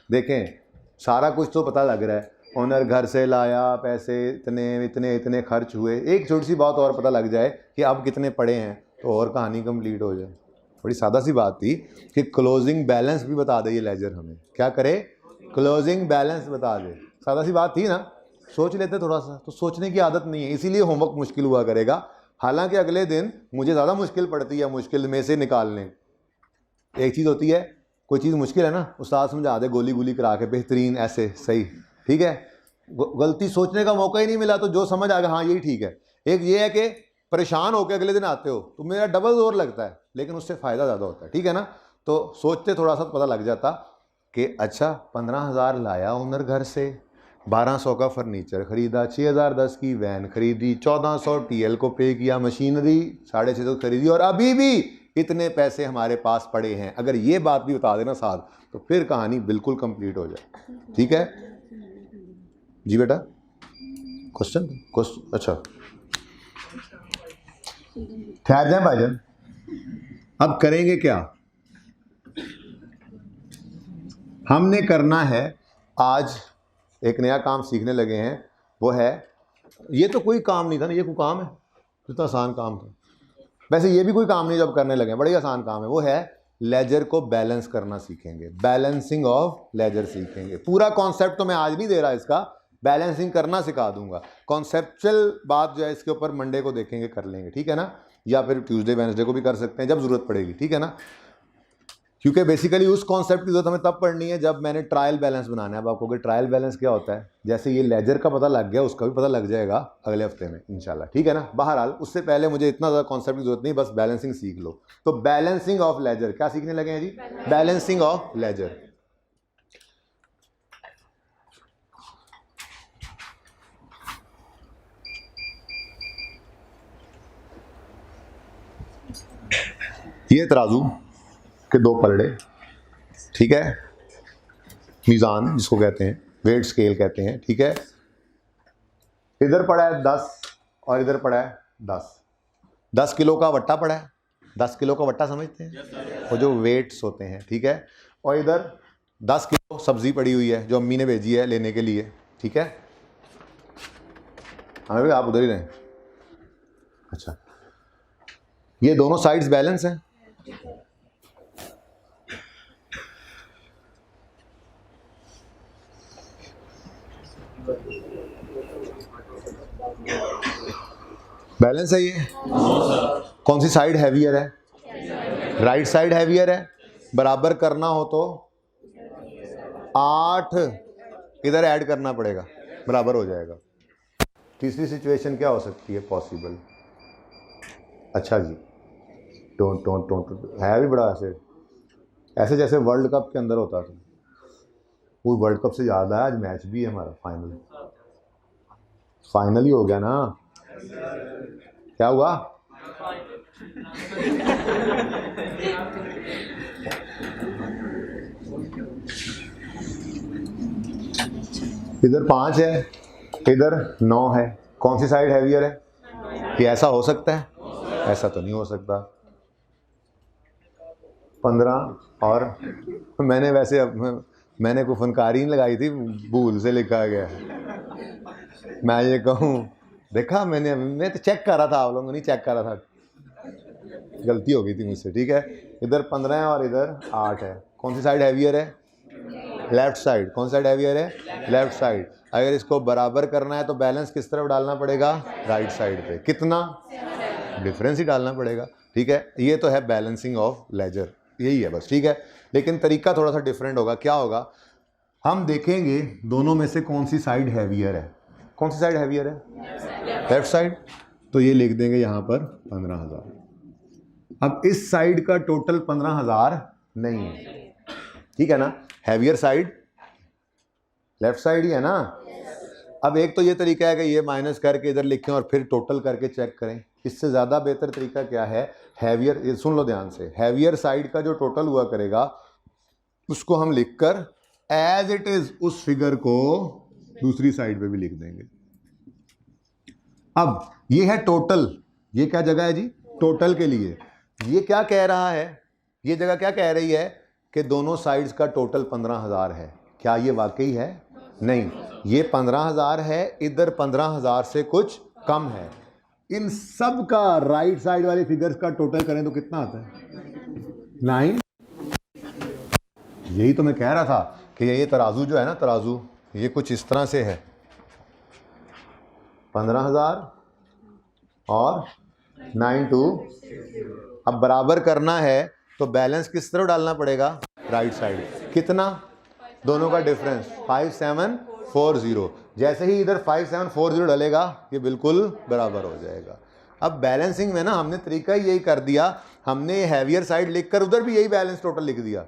देखें सारा कुछ तो पता लग रहा है, ओनर घर से लाया, पैसे इतने इतने इतने खर्च हुए। एक छोटी सी बात और पता लग जाए कि अब कितने पड़े हैं तो और कहानी कंप्लीट हो जाए। बड़ी सादा सी बात थी कि क्लोजिंग बैलेंस भी बता दे ये लेजर हमें। क्या करे? क्लोजिंग बैलेंस बता दे। सादा सी बात थी ना, सोच लेते थोड़ा सा। तो सोचने की आदत नहीं है, इसीलिए होमवर्क मुश्किल हुआ करेगा। हालांकि अगले दिन मुझे ज़्यादा मुश्किल पड़ती है मुश्किल में से निकालने, एक चीज़ होती है कोई चीज़ मुश्किल है ना, उस्ताद समझा दे गोली गोली करा के बेहतरीन ऐसे सही, ठीक है, गलती सोचने का मौका ही नहीं मिला तो जो समझ आ गया हाँ यही ठीक है। एक ये है कि परेशान होकर अगले दिन आते हो तो मेरा डबल जोर लगता है, लेकिन उससे फ़ायदा ज़्यादा होता है, ठीक है ना। तो सोचते थोड़ा सा पता लग जाता कि अच्छा 15,000 लाया ओनर घर से, 1200 का फर्नीचर खरीदा, 6,010 की वैन खरीदी, 1400 TL को पे किया, मशीनरी 650 खरीदी और अभी भी इतने पैसे हमारे पास पड़े हैं। अगर ये बात भी बता देना साथ तो फिर कहानी बिल्कुल कंप्लीट हो जाए, ठीक है जी बेटा। क्वेश्चन अच्छा ठहर जाए भाईजान। अब करेंगे क्या, हमने करना है आज एक नया काम सीखने लगे हैं, वो है, ये तो कोई काम नहीं था ना, ये कोई काम है, कितना आसान काम था। वैसे ये भी कोई काम नहीं जब करने लगे, बड़ी आसान काम है। वो है लेजर को बैलेंस करना सीखेंगे, बैलेंसिंग ऑफ लेजर सीखेंगे। पूरा कॉन्सेप्ट तो मैं आज नहीं दे रहा, इसका बैलेंसिंग करना सिखा दूंगा। कॉन्सेप्चुअल बात जो है इसके ऊपर मंडे को देखेंगे, कर लेंगे, ठीक है ना, या फिर ट्यूसडे वेडनेसडे को भी कर सकते हैं जब जरूरत पड़ेगी, ठीक है ना। क्योंकि बेसिकली उस कॉन्सेप्ट की जरूरत हमें तब पड़नी है जब मैंने ट्रायल बैलेंस बनाना है। अब आपको ट्रायल बैलेंस क्या होता है, जैसे ये लेजर का पता लग गया उसका भी पता लग जाएगा अगले हफ्ते में इंशाल्लाह, ठीक है ना। बहरहाल उससे पहले मुझे इतना ज़्यादा कॉन्सेप्ट की जरूरत नहीं, बस बैलेंसिंग सीख लो। तो बैलेंसिंग ऑफ लेजर क्या सीखने लगे हैं जी, बैलेंसिंग ऑफ लेजर। ये तराजू के दो पलड़े, ठीक है, मीज़ान जिसको कहते हैं, वेट स्केल कहते हैं, ठीक है। इधर पड़ा है 10 और इधर पड़ा है 10, 10 किलो का वट्टा पड़ा है, 10 किलो का वट्टा समझते हैं, और जो वेट्स होते हैं, ठीक है। और इधर 10 किलो सब्जी पड़ी हुई है जो अम्मी ने भेजी है लेने के लिए, ठीक है। हाँ भाई आप उधर ही रहें। अच्छा, ये दोनों साइड्स बैलेंस हैं, बैलेंस है ये। कौन सी साइड हैवियर है, राइट साइड हैवियर है। बराबर करना हो तो 8 इधर ऐड करना पड़ेगा, बराबर हो जाएगा। तीसरी सिचुएशन क्या हो सकती है पॉसिबल, अच्छा जी, टोन टोन टोन है भी बड़ा ऐसे ऐसे जैसे वर्ल्ड कप के अंदर होता था। वो वर्ल्ड कप से याद आया आज मैच भी है हमारा, फाइनल ही हो गया ना। क्या हुआ, इधर 5 है इधर 9 है, कौन सी साइड हैवियर है, ये ऐसा हो सकता है, ऐसा तो नहीं हो सकता। 15 और मैंने वैसे मैंने कोई फनकारी नहीं लगाई थी, भूल से लिखा गया। मैं ये कहूँ देखा मैं तो चेक कर रहा था, आप लोगों नहीं चेक कर रहा था, गलती हो गई थी मुझसे, ठीक है। इधर 15 है और इधर 8 है, कौन सी साइड हैवियर है, लेफ्ट साइड। कौन सा साइड हैवियर है, लेफ्ट साइड। अगर इसको बराबर करना है तो बैलेंस किस तरफ डालना पड़ेगा, राइट साइड पे। कितना डिफरेंस ही डालना पड़ेगा, ठीक है। ये तो है बैलेंसिंग ऑफ लेजर, यही है बस, ठीक है। लेकिन तरीका थोड़ा सा डिफरेंट होगा। क्या होगा, हम देखेंगे दोनों में से कौन सी साइड हैवियर है। कौन सी साइड हैवियर है, लेफ्ट साइड। तो ये लिख देंगे यहाँ पर 15,000। अब इस साइड का टोटल 15,000 नहीं है, ठीक है ना, हैवियर साइड लेफ्ट साइड ही है ना। अब एक तो ये तरीका है कि ये माइनस करके इधर लिखें और फिर टोटल करके चेक करें। इससे ज़्यादा बेहतर तरीका क्या है, हैवियर, ये सुन लो ध्यान से, हैवियर साइड का जो टोटल हुआ करेगा उसको हम लिखकर एज इट इज उस फिगर को दूसरी साइड पे भी लिख देंगे। अब ये है टोटल, ये क्या जगह है जी, टोटल के लिए। ये क्या कह रहा है, ये जगह क्या कह रही है कि दोनों साइड्स का टोटल 15,000 है। क्या ये वाकई है, नहीं, ये 15,000 है, इधर 15,000 से कुछ कम है। इन सब का राइट साइड वाली फिगर्स का टोटल करें तो कितना आता है, 9। यही तो मैं कह रहा था कि ये तराजू जो है ना, तराजू ये कुछ इस तरह से है, 15,000 और 9 2। अब बराबर करना है तो बैलेंस किस तरफ डालना पड़ेगा, राइट साइड। कितना, दोनों का डिफरेंस 5740। जैसे ही इधर 5740 डलेगा ये बिल्कुल बराबर हो जाएगा। अब बैलेंसिंग में ना हमने तरीका यही कर दिया, हमने हैवियर साइड लिखकर उधर भी यही बैलेंस टोटल लिख दिया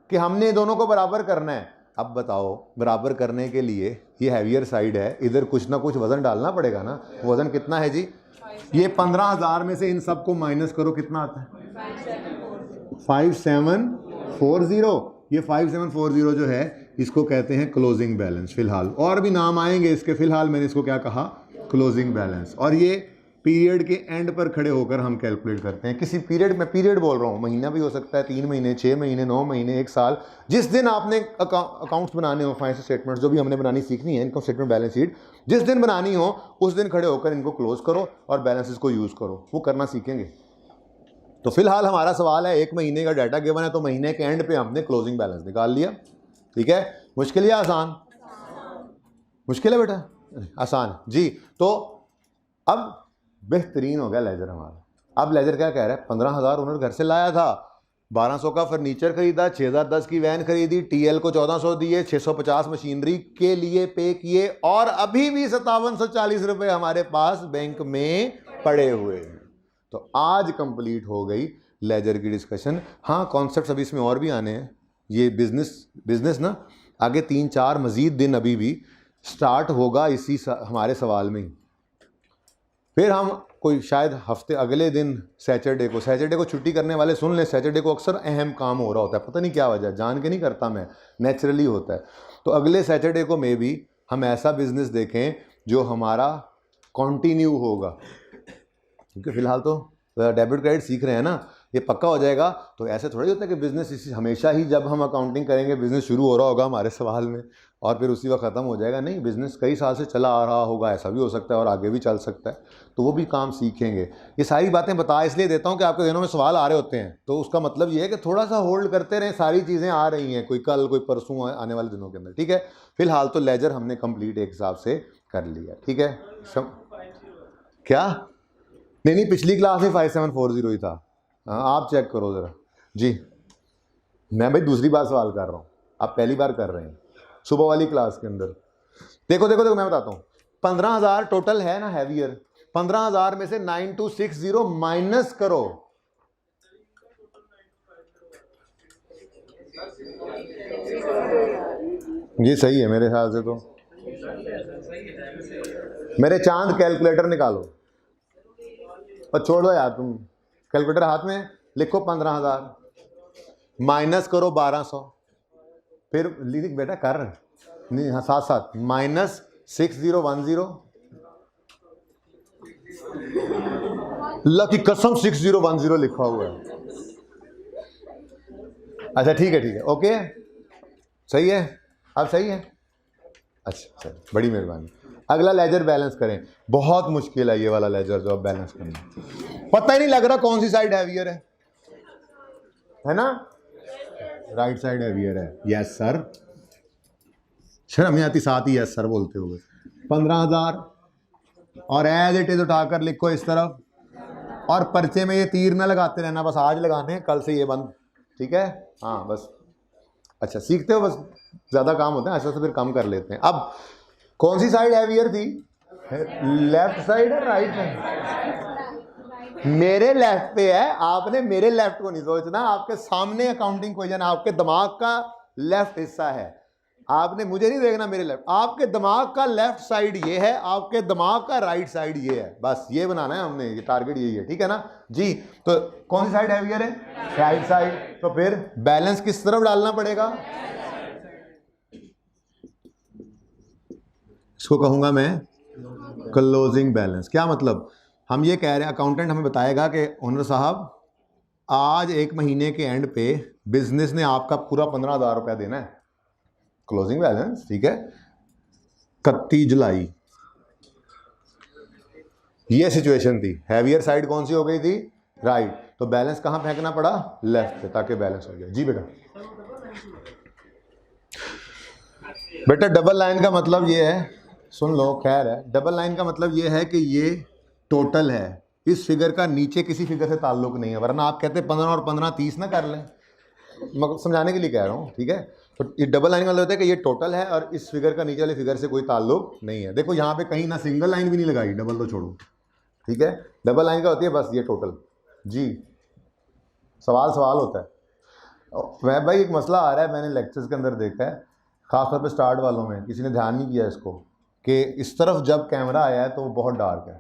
कि हमने दोनों को बराबर करना है। अब बताओ, बराबर करने के लिए ये हैवियर साइड है, इधर कुछ ना कुछ वजन डालना पड़ेगा ना। वजन कितना है जी, ये 15,000 में से इन सबको माइनस करो, कितना आता है 5740। ये 5740 जो है इसको कहते हैं क्लोजिंग बैलेंस। फिलहाल और भी नाम आएंगे इसके, फिलहाल मैंने इसको क्या कहा, क्लोजिंग बैलेंस। और ये पीरियड के एंड पर खड़े होकर हम कैलकुलेट करते हैं। किसी पीरियड में, पीरियड बोल रहा हूँ, महीना भी हो सकता है, 3 महीने, 6 महीने, 9 महीने, 1 साल। जिस दिन आपने अकाउंट्स बनाने हो, फाइनेंशियल स्टेटमेंट्स जो भी हमने बनानी सीखनी है, इनकम स्टेटमेंट, बैलेंस शीट, जिस दिन बनानी हो उस दिन खड़े होकर इनको क्लोज करो और बैलेंसेस को यूज़ करो, वो करना सीखेंगे। तो फिलहाल हमारा सवाल है, 1 महीने का डाटा गिवन है तो महीने के एंड पे हमने क्लोजिंग बैलेंस निकाल लिया। ठीक है, मुश्किल या आसान? मुश्किल है बेटा, आसान जी। तो अब बेहतरीन हो गया लेजर हमारा। अब लेजर क्या कह रहा है, 15,000 उन्होंने घर से लाया था, 1200 का फर्नीचर खरीदा, 6010 की वैन खरीदी, टीएल को 1400 दिए, 650 मशीनरी के लिए पे किए, और अभी भी 5740 रुपए हमारे पास बैंक में पड़े हुए हैं। तो आज कंप्लीट हो गई लेजर की डिस्कशन। हाँ, कॉन्सेप्ट्स अभी इसमें और भी आने हैं। ये बिजनेस ना आगे 3-4 मजीद दिन अभी भी स्टार्ट होगा इसी हमारे सवाल में ही। फिर हम कोई शायद हफ्ते अगले दिन सैटरडे को छुट्टी करने वाले सुन लें। सैटरडे को अक्सर अहम काम हो रहा होता है, पता नहीं क्या वजह, जान के नहीं करता मैं, नेचुरली होता है। तो अगले सैटरडे को मे भी हम ऐसा बिजनेस देखें जो हमारा कंटिन्यू होगा, क्योंकि फिलहाल तो डेबिट क्रेडिट सीख रहे हैं ना, ये पक्का हो जाएगा। तो ऐसे थोड़ा ही होता है कि बिजनेस इसी हमेशा ही जब हम अकाउंटिंग करेंगे बिजनेस शुरू हो रहा होगा हमारे सवाल में और फिर उसी वक्त ख़त्म हो जाएगा। नहीं, बिजनेस कई साल से चला आ रहा होगा, ऐसा भी हो सकता है, और आगे भी चल सकता है, तो वो भी काम सीखेंगे। ये सारी बातें बता इसलिए देता हूँ कि आपके दिनों में सवाल आ रहे होते हैं, तो उसका मतलब ये है कि थोड़ा सा होल्ड करते रहें, सारी चीज़ें आ रही हैं, कोई कल कोई परसों आने वाले दिनों के अंदर। ठीक है, फिलहाल तो लेजर हमने कंप्लीट एक हिसाब से कर लिया। ठीक है, क्या नहीं, पिछली क्लास में 5740 ही था। हाँ, आप चेक करो ज़रा जी। मैं भाई दूसरी बार सवाल कर रहा हूँ, आप पहली बार कर रहे हैं सुबह वाली क्लास के अंदर। देखो मैं बताता हूँ, 15,000 टोटल है ना हैवियर, 15,000 में से 9260 माइनस करो, ये सही है मेरे ख्याल से। तो मेरे चांद कैलकुलेटर निकालो और छोड़ो यार, तुम कैलकुलेटर हाथ में लिखो, 15,000 माइनस करो 1200, फिर लिख बेटा कर नहीं, हाँ साथ साथ माइनस 6010, अल्लाह की कसम 6010 लिखा हुआ है। अच्छा ठीक है, ओके, सही है, अब सही है। अच्छा, बड़ी मेहरबानी। अगला लेजर बैलेंस करें। बहुत मुश्किल है ये वाला लेजर जो अब बैलेंस करना, पता ही नहीं लग रहा कौन सी साइड हैवियर है ना, राइट साइड हैवियर है। यस सर, शर्म नहीं आती साथ ही यस सर बोलते हुए। 15,000 और एज इट इज उठाकर लिखो इस तरफ, और पर्चे में ये तीर ना लगाते रहना, बस आज लगाने हैं, कल से ये बंद। ठीक है, हाँ बस। अच्छा, सीखते हो, बस ज़्यादा काम होता है, ऐसा से फिर कम कर लेते हैं। अब कौन सी साइड हैवियर थी, लेफ्ट साइड है राइट साइड? मेरे लेफ्ट पे है, आपने मेरे लेफ्ट को नहीं सोचना, आपके सामने अकाउंटिंग क्वेश्चन, आपके दिमाग का लेफ्ट हिस्सा है, आपने मुझे नहीं देखना मेरे लेफ्ट, आपके दिमाग का लेफ्ट साइड ये है, आपके दिमाग का राइट साइड ये है, बस ये बनाना है हमने, ये टारगेट यही है। ठीक है ना जी। तो कौन सी साइड हैवियर है, राइट साइड। तो फिर बैलेंस किस तरफ डालना पड़ेगा, इसको कहूंगा मैं क्लोजिंग बैलेंस। क्या मतलब, हम ये कह रहे हैं, अकाउंटेंट हमें बताएगा कि ओनर साहब आज 1 महीने के एंड पे बिजनेस ने आपका पूरा 15,000 रुपया देना है, क्लोजिंग बैलेंस। ठीक है, 31 जुलाई ये सिचुएशन थी, हैवियर साइड कौन सी हो गई थी, राइट। तो बैलेंस कहां फेंकना पड़ा, लेफ्ट पे, ताकि बैलेंस हो जाए। जी बेटा डबल लाइन का मतलब ये है, सुन लो, खैर है, डबल लाइन का मतलब ये है कि ये टोटल है, इस फिगर का नीचे किसी फिगर से ताल्लुक नहीं है, वरना आप कहते 15 और 15 30 ना कर लें। मैं समझाने के लिए कह रहा हूँ, ठीक है। तो ये डबल लाइन वाला होता है कि ये टोटल है और इस फिगर का नीचे वाले फिगर से कोई ताल्लुक नहीं है। देखो यहाँ पे कहीं ना सिंगल लाइन भी नहीं लगाई, डबल तो छोड़ो, ठीक है। डबल लाइन का होती है बस ये टोटल। जी सवाल होता है। वह भाई एक मसला आ रहा है, मैंने लेक्चर्स के अंदर देखा है, खासतौर पे स्टार्ट वालों में किसी ने ध्यान नहीं किया इसको, कि इस तरफ जब कैमरा आया है तो वो बहुत डार्क है।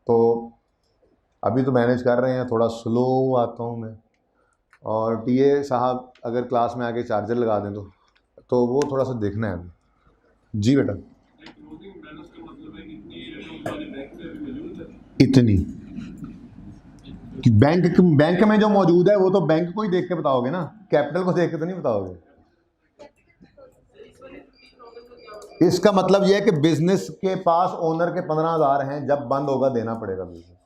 तो अभी तो मैनेज कर रहे हैं, थोड़ा स्लो आता हूँ मैं, और टीए साहब अगर क्लास में आके चार्जर लगा दें तो वो थोड़ा सा देखना है अभी। जी बेटा, इतनी कि बैंक में जो मौजूद है वो तो बैंक को ही देख के बताओगे ना, कैपिटल को देख के तो नहीं बताओगे। इसका मतलब यह है कि बिजनेस के पास ओनर के 15,000 हैं, जब बंद होगा देना पड़ेगा बिजनेस।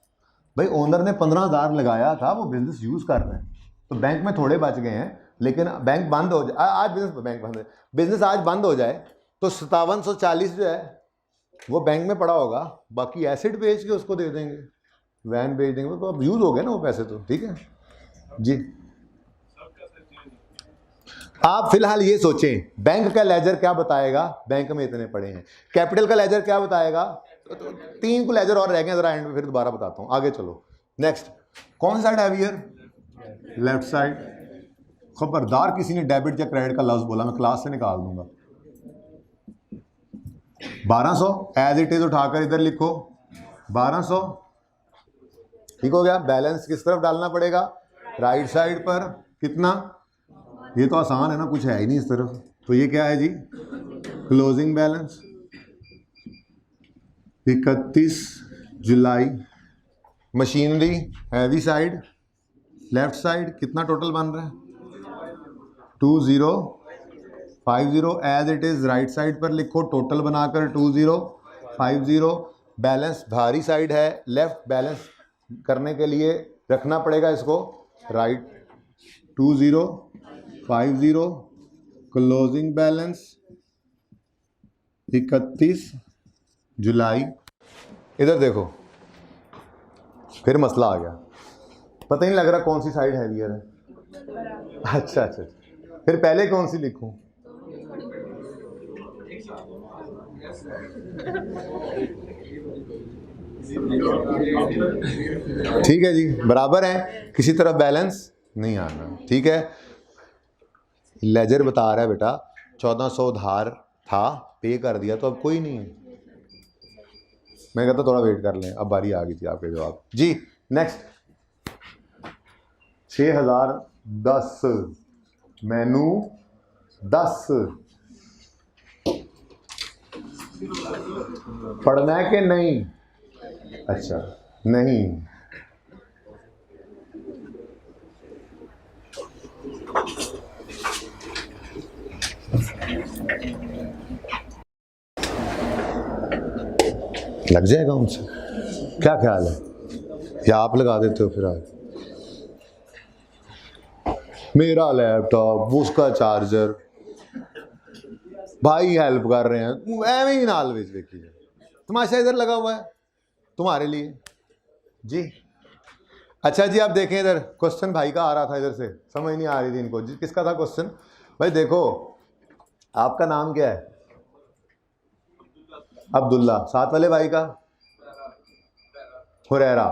भाई ओनर ने 15,000 लगाया था, वो बिजनेस यूज कर रहे हैं, तो बैंक में थोड़े बच गए हैं, लेकिन बैंक बंद हो जाए आज, बैंक बंद है, बिजनेस आज बंद हो जाए तो 5740 जो है वो बैंक में पड़ा होगा, बाकी एसिड बेच के उसको दे देंगे, वैन बेच देंगे, तो अब यूज हो गए ना वो पैसे, तो ठीक है जी। आप फिलहाल ये सोचें बैंक का लेजर क्या बताएगा, बैंक में इतने पड़े हैं। कैपिटल का लेजर क्या बताएगा, तो 3 को लेजर और रह गए, जरा एंड में फिर दोबारा बताता हूं, आगे चलो। नेक्स्ट, कौन सा साइड हैवियर, लेफ्ट साइड। खबरदार किसी ने डेबिट या क्रेडिट का लफ्ज बोला, मैं क्लास से निकाल दूंगा। 1200 एज इट इज उठाकर इधर लिखो, 1200, ठीक हो गया। बैलेंस किस तरफ डालना पड़ेगा, राइट साइड पर। कितना, ये तो आसान है ना, कुछ है ही नहीं इस तरफ, तो ये क्या है जी, closing balance 31 July. Machinery heavy side, left side, कितना टोटल बन रहा है, 2050 as it is right side पर लिखो, टोटल बनाकर 2050। बैलेंस भारी साइड है, लेफ्ट बैलेंस करने के लिए रखना पड़ेगा इसको राइट, 2050 क्लोजिंग बैलेंस 31 जुलाई। इधर देखो, फिर मसला आ गया, पता ही नहीं लग रहा कौन सी साइड हैवियर है। अच्छा, फिर पहले कौन सी लिखूं, ठीक है जी, बराबर है, किसी तरफ बैलेंस नहीं आना, ठीक है। लेजर बता रहा है बेटा 1400 उधार था, पे कर दिया, तो अब कोई नहीं है। मैं कहता थोड़ा वेट कर लें, अब बारी आ गई थी आपके जवाब जी। नेक्स्ट, 6010 मेनू 10 पढ़ना है कि नहीं, अच्छा नहीं, लग जाएगा उनसे, क्या ख्याल है, या आप लगा देते हो फिर आज। मेरा लैपटॉप, उसका चार्जर, भाई हेल्प कर रहे हैं, एवं ही नाल विच देखी जाए, तमाशा इधर लगा हुआ है तुम्हारे लिए जी। अच्छा जी, आप देखें इधर क्वेश्चन भाई का आ रहा था, इधर से समझ नहीं आ रही थी इनको जी, किसका था क्वेश्चन भाई। देखो आपका नाम क्या है, अब्दुल्ला, साथ वाले भाई का हुरैरा।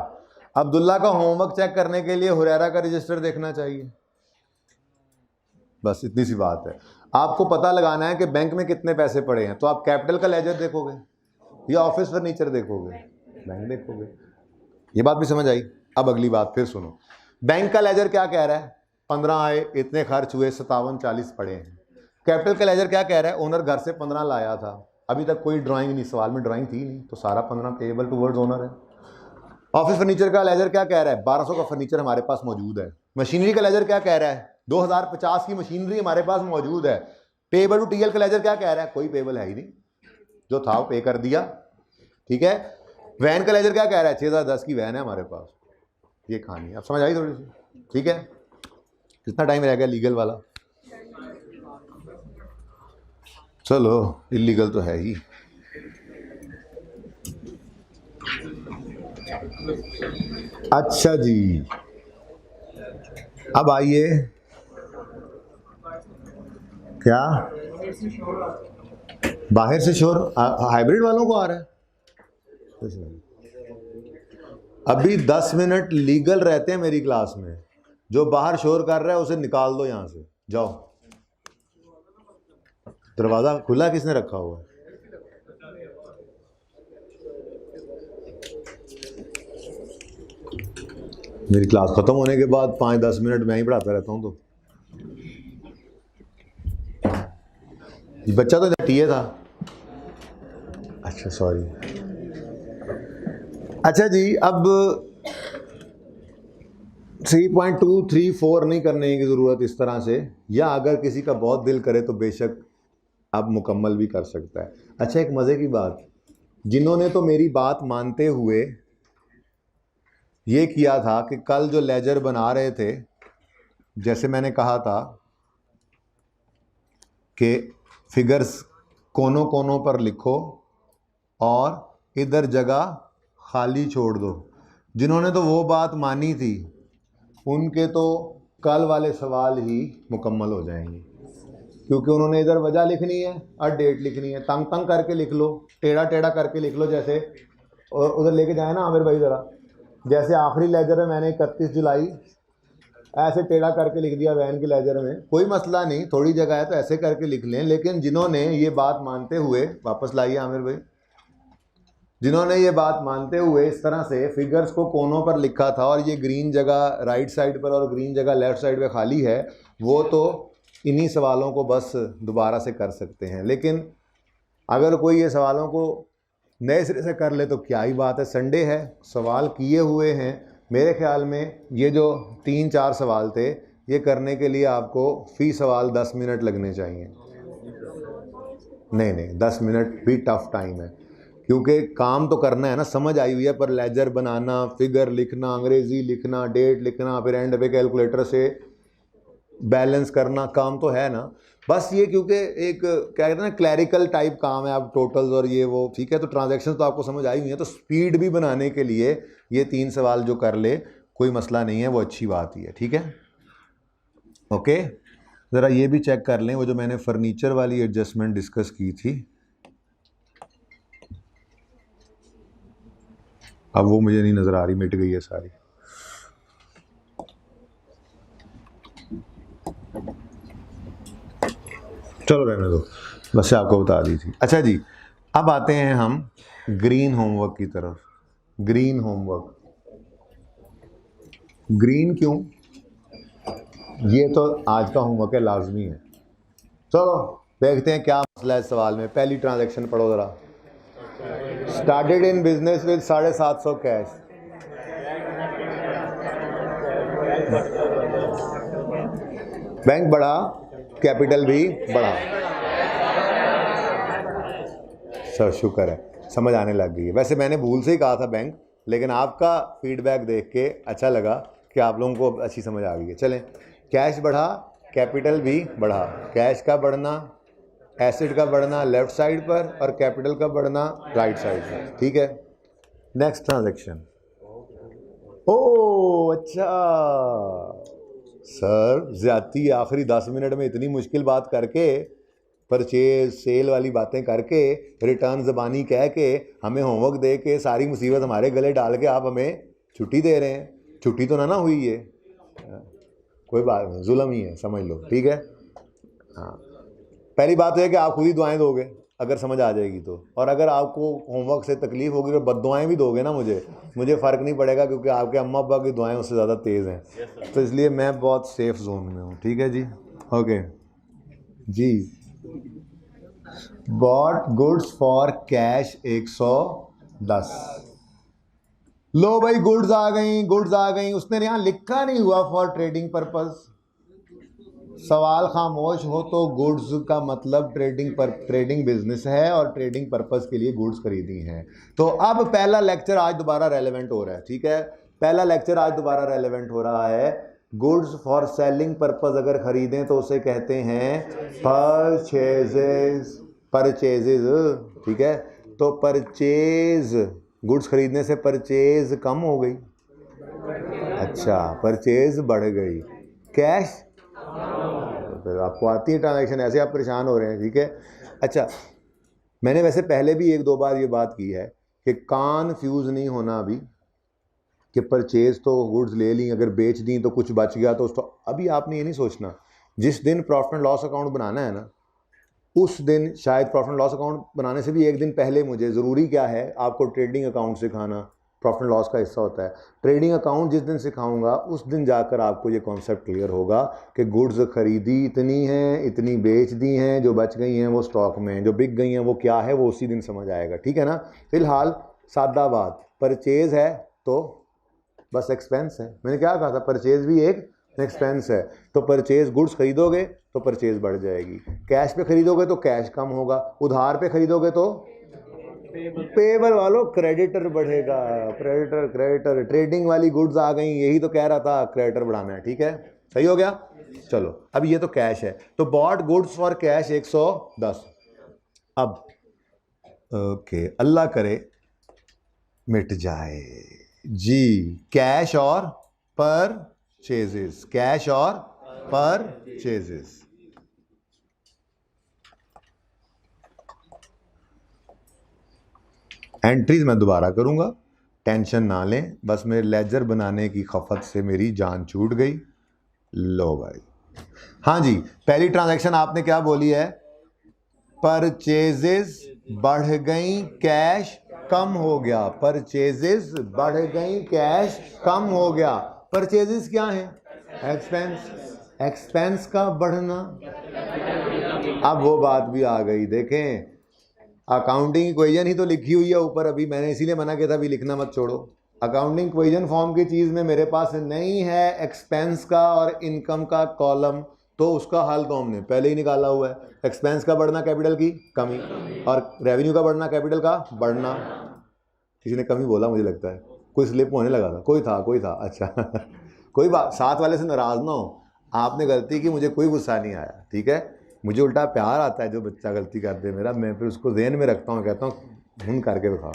अब्दुल्ला का होमवर्क चेक करने के लिए हुरैरा का रजिस्टर देखना चाहिए, बस इतनी सी बात है। आपको पता लगाना है कि बैंक में कितने पैसे पड़े हैं, तो आप कैपिटल का लेजर देखोगे या ऑफिस फर्नीचर देखोगे, बैंक देखोगे। ये बात भी समझ आई। अब अगली बात फिर सुनो, बैंक का लेजर क्या कह रहा है, 15 आए, इतने खर्च हुए, 5740 पड़े हैं। कैपिटल का लेजर क्या कह रहा है, ओनर घर से 15 लाया था, अभी तक कोई ड्राइंग नहीं, सवाल में ड्राइंग थी नहीं, तो सारा 15 पेएबल टुवर्ड्स ओनर है। ऑफिस फर्नीचर का लेजर क्या कह रहा है, 1200 का फर्नीचर हमारे पास मौजूद है। मशीनरी का लेजर क्या कह रहा है, 2050 की मशीनरी हमारे पास मौजूद है। पेएबल टू टीएल का लेजर क्या कह रहा है, कोई पेएबल है ही नहीं, जो था वो पे कर दिया, ठीक है। वैन का लेजर क्या कह रहा है, 6010 की वैन है हमारे पास। ये कहानी अब समझ आई थोड़ी सी, ठीक है। कितना टाइम रह गया लीगल वाला, चलो इलीगल तो है ही। अच्छा जी, अब आइए, क्या बाहर से शोर हाइब्रिड वालों को आ रहा है? अभी 10 मिनट लीगल रहते हैं मेरी क्लास में। जो बाहर शोर कर रहा है उसे निकाल दो यहां से, जाओ। दरवाजा खुला किसने रखा हुआ है? मेरी क्लास खत्म होने के बाद 5-10 मिनट मैं ही पढ़ाता रहता हूं। तो ये बच्चा तो टीए था। अच्छा सॉरी। अच्छा जी, अब 3.234 नहीं करने की ज़रूरत इस तरह से, या अगर किसी का बहुत दिल करे तो बेशक आप मुकम्मल भी कर सकता है। अच्छा, एक मज़े की बात, जिन्होंने तो मेरी बात मानते हुए ये किया था कि कल जो लेजर बना रहे थे, जैसे मैंने कहा था कि फिगर्स कोनों कोनों पर लिखो और इधर जगह खाली छोड़ दो, जिन्होंने तो वो बात मानी थी उनके तो कल वाले सवाल ही मुकम्मल हो जाएंगे, क्योंकि उन्होंने इधर वजह लिखनी है और डेट लिखनी है। तंग तंग करके लिख लो, टेढ़ा टेढ़ा करके लिख लो, जैसे और उधर लेके जाए ना आमिर भाई ज़रा, जैसे आखिरी लेजर में मैंने 31 जुलाई ऐसे टेढ़ा करके लिख दिया वैन के लेजर में, कोई मसला नहीं, थोड़ी जगह है तो ऐसे करके लिख लें। लेकिन जिन्होंने ये बात मानते हुए, वापस लाइए आमिर भाई, जिन्होंने ये बात मानते हुए इस तरह से फिगर्स को कोनों पर लिखा था और ये ग्रीन जगह राइट साइड पर और ग्रीन जगह लेफ़्ट साइड पे खाली है, वो तो इन्हीं सवालों को बस दोबारा से कर सकते हैं। लेकिन अगर कोई ये सवालों को नए सिरे से कर ले तो क्या ही बात है, संडे है, सवाल किए हुए हैं। मेरे ख्याल में ये जो 3-4 सवाल थे, ये करने के लिए आपको फ़ी सवाल 10 मिनट लगने चाहिए। नहीं 10 मिनट भी टफ टाइम है, क्योंकि काम तो करना है ना, समझ आई हुई है, पर लेजर बनाना, फिगर लिखना, अंग्रेज़ी लिखना, डेट लिखना, फिर एंड पे कैलकुलेटर से बैलेंस करना, काम तो है ना। बस ये क्योंकि एक क्या कहते हैं ना, क्लैरिकल टाइप काम है, आप टोटल्स और ये वो, ठीक है, तो ट्रांजैक्शन तो आपको समझ आई हुई है, तो स्पीड भी बनाने के लिए ये 3 सवाल जो कर ले कोई मसला नहीं है, वो अच्छी बात ही है, ठीक है। ओके, ज़रा ये भी चेक कर लें, वो जो मैंने फर्नीचर वाली एडजस्टमेंट डिस्कस की थी, अब वो मुझे नहीं नज़र आ रही, मिट गई है सारी। चलो रहने दो, बस आपको बता दी थी। अच्छा जी, अब आते हैं हम ग्रीन होमवर्क की तरफ। ग्रीन होमवर्क, ग्रीन क्यों? ये तो आज का होमवर्क है, लाजमी है। चलो देखते हैं क्या मसला है इस सवाल में। पहली ट्रांजैक्शन पढ़ो ज़रा। Started in business with 750 cash. Bank बढ़ा, कैपिटल भी बढ़ा। सर शुक्र है, समझ आने लग गई है। वैसे मैंने भूल से ही कहा था बैंक, लेकिन आपका फीडबैक देख के अच्छा लगा कि आप लोगों को अच्छी समझ आ गई है। चलें, कैश बढ़ा, कैपिटल भी बढ़ा। कैश का बढ़ना, एसेट का बढ़ना लेफ्ट साइड पर और कैपिटल का बढ़ना राइट साइड पर, ठीक है। Next transaction. ओह अच्छा सर, ज्यादती आखिरी 10 मिनट में इतनी मुश्किल बात करके, परचेज सेल वाली बातें करके, रिटर्न ज़बानी कह के, हमें होमवर्क दे के, सारी मुसीबत हमारे गले डाल के आप हमें छुट्टी दे रहे हैं। छुट्टी तो ना हुई ये, कोई बात नहीं, जुल्म ही है, समझ लो, ठीक है। हाँ, पहली बात है कि आप खुद ही दुआएं दोगे अगर समझ आ जाएगी तो, और अगर आपको होमवर्क से तकलीफ होगी तो बद्दुआएं भी दोगे ना मुझे फ़र्क नहीं पड़ेगा, क्योंकि आपके अम्मा अब्बा की दुआएं उससे ज़्यादा तेज़ हैं। तो इसलिए मैं बहुत सेफ जोन में हूँ, ठीक है जी। ओके जी, बॉट गुड्स फॉर कैश 110। लो भाई, गुड्स आ गई। उसने यहाँ लिखा नहीं हुआ फॉर ट्रेडिंग पर्पस। सवाल खामोश हो तो गुड्स का मतलब ट्रेडिंग बिजनेस है और ट्रेडिंग पर्पस के लिए गुड्स खरीदी हैं। तो अब पहला लेक्चर आज दोबारा रेलेवेंट हो रहा है, ठीक है। पहला लेक्चर आज दोबारा रेलेवेंट हो रहा है। गुड्स फॉर सेलिंग पर्पस अगर खरीदें तो उसे कहते हैं परचेजेस, ठीक है। तो परचेज गुड्स खरीदने से परचेज कम हो गई, अच्छा परचेज बढ़ गई, कैश फिर आपको आती है ट्रांजैक्शन, ऐसे आप परेशान हो रहे हैं, ठीक है। अच्छा मैंने वैसे पहले भी 1-2 बार ये बात की है कि कन्फ्यूज़ नहीं होना अभी कि परचेज तो गुड्स ले ली, अगर बेच दी तो कुछ बच गया तो उसको, अभी आपने ये नहीं सोचना। जिस दिन प्रॉफिट एंड लॉस अकाउंट बनाना है ना, उस दिन शायद प्रॉफिट एंड लॉस अकाउंट बनाने से भी एक दिन पहले मुझे ज़रूरी क्या है, आपको ट्रेडिंग अकाउंट सिखाना, प्रॉफिट एंड लॉस का हिस्सा होता है। ट्रेडिंग अकाउंट जिस दिन सिखाऊंगा उस दिन जाकर आपको ये कॉन्सेप्ट क्लियर होगा कि गुड्स खरीदी इतनी हैं, इतनी बेच दी हैं, जो बच गई हैं वो स्टॉक में, जो बिक गई हैं वो क्या है, वो उसी दिन समझ आएगा, ठीक है ना। फिलहाल सादा बात, परचेज है तो बस एक्सपेंस है, मैंने क्या कहा था, परचेज भी एक एक्सपेंस है। तो परचेज गुड्स खरीदोगे तो परचेज बढ़ जाएगी, कैश पे खरीदोगे तो कैश कम होगा, उधार पे खरीदोगे तो पेबल वालों क्रेडिटर बढ़ेगा, क्रेडिटर ट्रेडिंग वाली गुड्स आ गई, यही तो कह रहा था क्रेडिटर बढ़ाना है, ठीक है, सही हो गया। चलो अब ये तो कैश है, तो बॉट गुड्स फॉर कैश 110। अब ओके अल्लाह करे मिट जाए जी, कैश और परचेजेस, कैश और परचेजेस। एंट्रीज मैं दोबारा करूंगा, टेंशन ना लें, बस मेरे लेजर बनाने की खफत से मेरी जान छूट गई। लो भाई, हाँ जी, पहली ट्रांजैक्शन आपने क्या बोली है, परचेजेस बढ़ गई, कैश कम हो गया, परचेजेस बढ़ गई, कैश कम हो गया। परचेजेस क्या है, एक्सपेंस, एक्सपेंस का बढ़ना। अब वो बात भी आ गई, देखें अकाउंटिंग इक्वेशन ही तो लिखी हुई है ऊपर, अभी मैंने इसीलिए मना किया था अभी लिखना मत छोड़ो। अकाउंटिंग इक्वेशन फॉर्म की चीज़ में मेरे पास नहीं है एक्सपेंस का और इनकम का कॉलम, तो उसका हल तो हमने पहले ही निकाला हुआ है। एक्सपेंस का बढ़ना कैपिटल की कमी, और रेवेन्यू का बढ़ना कैपिटल का बढ़ना। किसी ने कमी बोला मुझे लगता है, कोई स्लिप होने लगा था, कोई था अच्छा कोई बात, साथ वाले से नाराज़ ना हो, आपने गलती की, मुझे कोई गुस्सा नहीं आया, ठीक है। मुझे उल्टा प्यार आता है जो बच्चा गलती कर दे मेरा, मैं फिर उसको ज़हन में रखता हूँ, कहता हूँ हुन करके दिखाओ।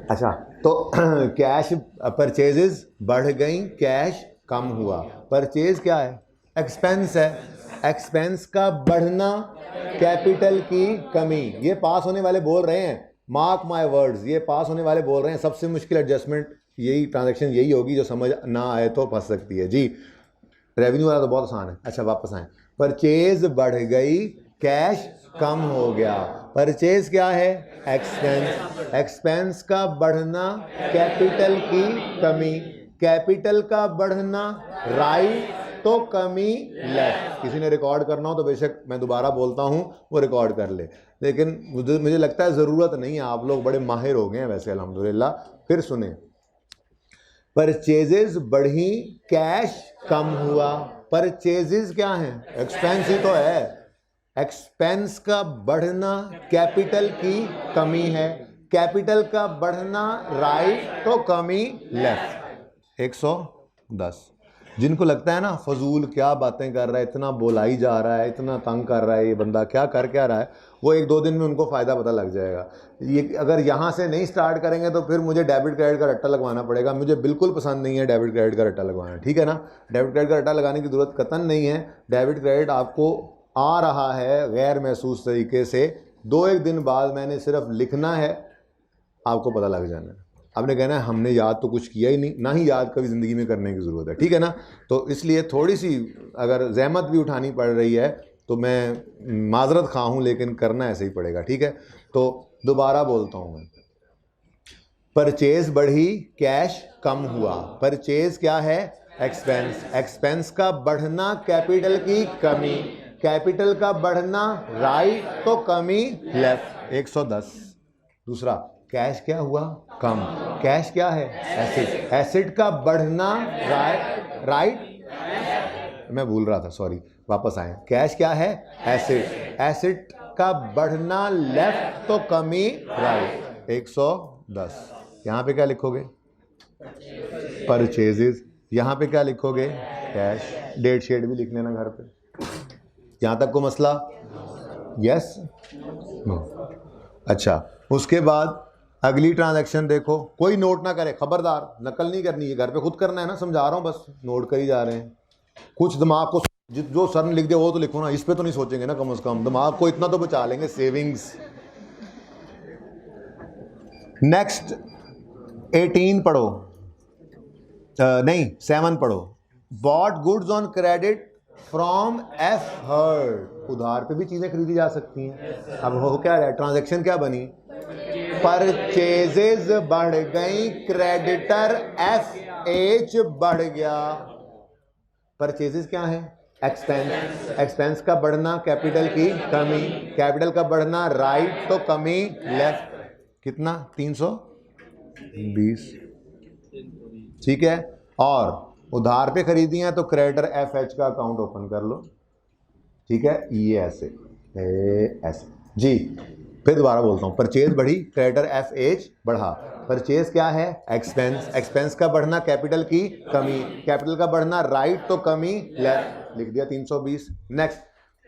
अच्छा तो कैश, परचेजेस बढ़ गई, कैश कम हुआ। परचेज क्या है, एक्सपेंस है, एक्सपेंस का बढ़ना, कैपिटल की कमी। ये पास होने वाले बोल रहे हैं, मार्क माय वर्ड्स, ये पास होने वाले बोल रहे हैं। सबसे मुश्किल एडजस्टमेंट यही ट्रांजैक्शन यही होगी, जो समझ ना आए तो फंस सकती है जी। रेवेन्यू वाला तो बहुत आसान है। अच्छा वापस आए, परचेज बढ़ गई, कैश कम हो गया। परचेज क्या है, एक्सपेंस, एक्सपेंस का बढ़ना, कैपिटल की कमी, कैपिटल का बढ़ना, राइट तो कमी लेफ्ट। किसी ने रिकॉर्ड करना हो तो बेशक मैं दोबारा बोलता हूँ, वो रिकॉर्ड कर ले, लेकिन मुझे लगता है ज़रूरत नहीं है, आप लोग बड़े माहिर हो गए हैं वैसे अल्हम्दुलिल्लाह। फिर सुने, परचेजेस बढ़ी, कैश कम हुआ। परचेजेस क्या है, एक्सपेंस ही तो है, एक्सपेंस का बढ़ना, कैपिटल की कमी है, कैपिटल का बढ़ना, राइट तो कमी लेफ्ट। 110। जिनको लगता है ना फजूल क्या बातें कर रहा है, इतना बोलाई जा रहा है, इतना तंग कर रहा है ये बंदा, क्या कर क्या रहा है, वो 1-2 दिन में उनको फ़ायदा पता लग जाएगा। ये अगर यहाँ से नहीं स्टार्ट करेंगे तो फिर मुझे डेबिट क्रेडिट का रट्टा लगवाना पड़ेगा। मुझे बिल्कुल पसंद नहीं है डेबिट क्रेडिट का रट्टा लगवाना, ठीक है ना। डेबिट क्रेडिट का रट्टा लगाने की ज़रूरत कतन नहीं है। डेबिट क्रेडिट आपको आ रहा है गैर महसूस तरीके से, 2-1 दिन बाद मैंने सिर्फ लिखना है, आपको पता लग जाना है। आपने कहना है हमने याद तो कुछ किया ही नहीं, ना ही याद कभी ज़िंदगी में करने की ज़रूरत है, ठीक है ना। तो इसलिए थोड़ी सी अगर जहमत भी उठानी पड़ रही है तो मैं माजरत खा हूँ, लेकिन करना ऐसे ही पड़ेगा, ठीक है। तो दोबारा बोलता हूँ मैं, परचेज बढ़ी, कैश कम हुआ। परचेज क्या है, एक्सपेंस, एक्सपेंस का बढ़ना, कैपिटल की कमी, कैपिटल का बढ़ना, राइट तो कमी लेफ्ट। 110। दूसरा, कैश क्या हुआ, कम। कैश क्या है, एसेट, एसेट का बढ़ना, राइट मैं भूल रहा था, सॉरी, वापस आए। कैश क्या है, एसेट, एसेट का बढ़ना लेफ्ट तो कमी राइट। 110। यहाँ पे क्या लिखोगे, परचेजेस, यहाँ पे क्या लिखोगे, कैश। डेट शीट भी लिख लेना घर पे। यहाँ तक को मसला, यस नो। अच्छा उसके बाद अगली ट्रांजैक्शन देखो, कोई नोट ना करे, खबरदार, नकल नहीं करनी है, घर पे खुद करना है ना, समझा रहा हूँ बस, नोट कर ही जा रहे हैं। कुछ दिमाग को जो सर ने लिख दिया वो तो लिखो ना, इस पे तो नहीं सोचेंगे ना, कम से कम दिमाग को इतना तो बचा लेंगे, सेविंग्स। नेक्स्ट 18 पढ़ो, नहीं 7 पढ़ो। Bought goods on credit from F heard, उधार पे भी चीजें खरीदी जा सकती हैं। अब हो क्या रहा है, ट्रांजैक्शन क्या बनी, परचेजेस बढ़ गई, क्रेडिटर एफ एच बढ़ गया। परचेजेस क्या है, एक्सपेंस, एक्सपेंस का बढ़ना कैपिटल की कमी, कैपिटल का बढ़ना राइट तो कमी लेफ्ट, कितना 320, ठीक है। और उधार पे खरीदी है तो क्रेडिटर एफ एच का अकाउंट ओपन कर लो, ठीक है, ये ऐसे ऐसे जी। फिर दोबारा बोलता हूँ, परचेज बढ़ी, क्रेडिटर एफ एच बढ़ा। परचेज क्या है, एक्सपेंस, एक्सपेंस का बढ़ना कैपिटल की कमी, कैपिटल का बढ़ना राइट तो कमी लेफ्ट, लिख दिया 320। नेक्स्ट,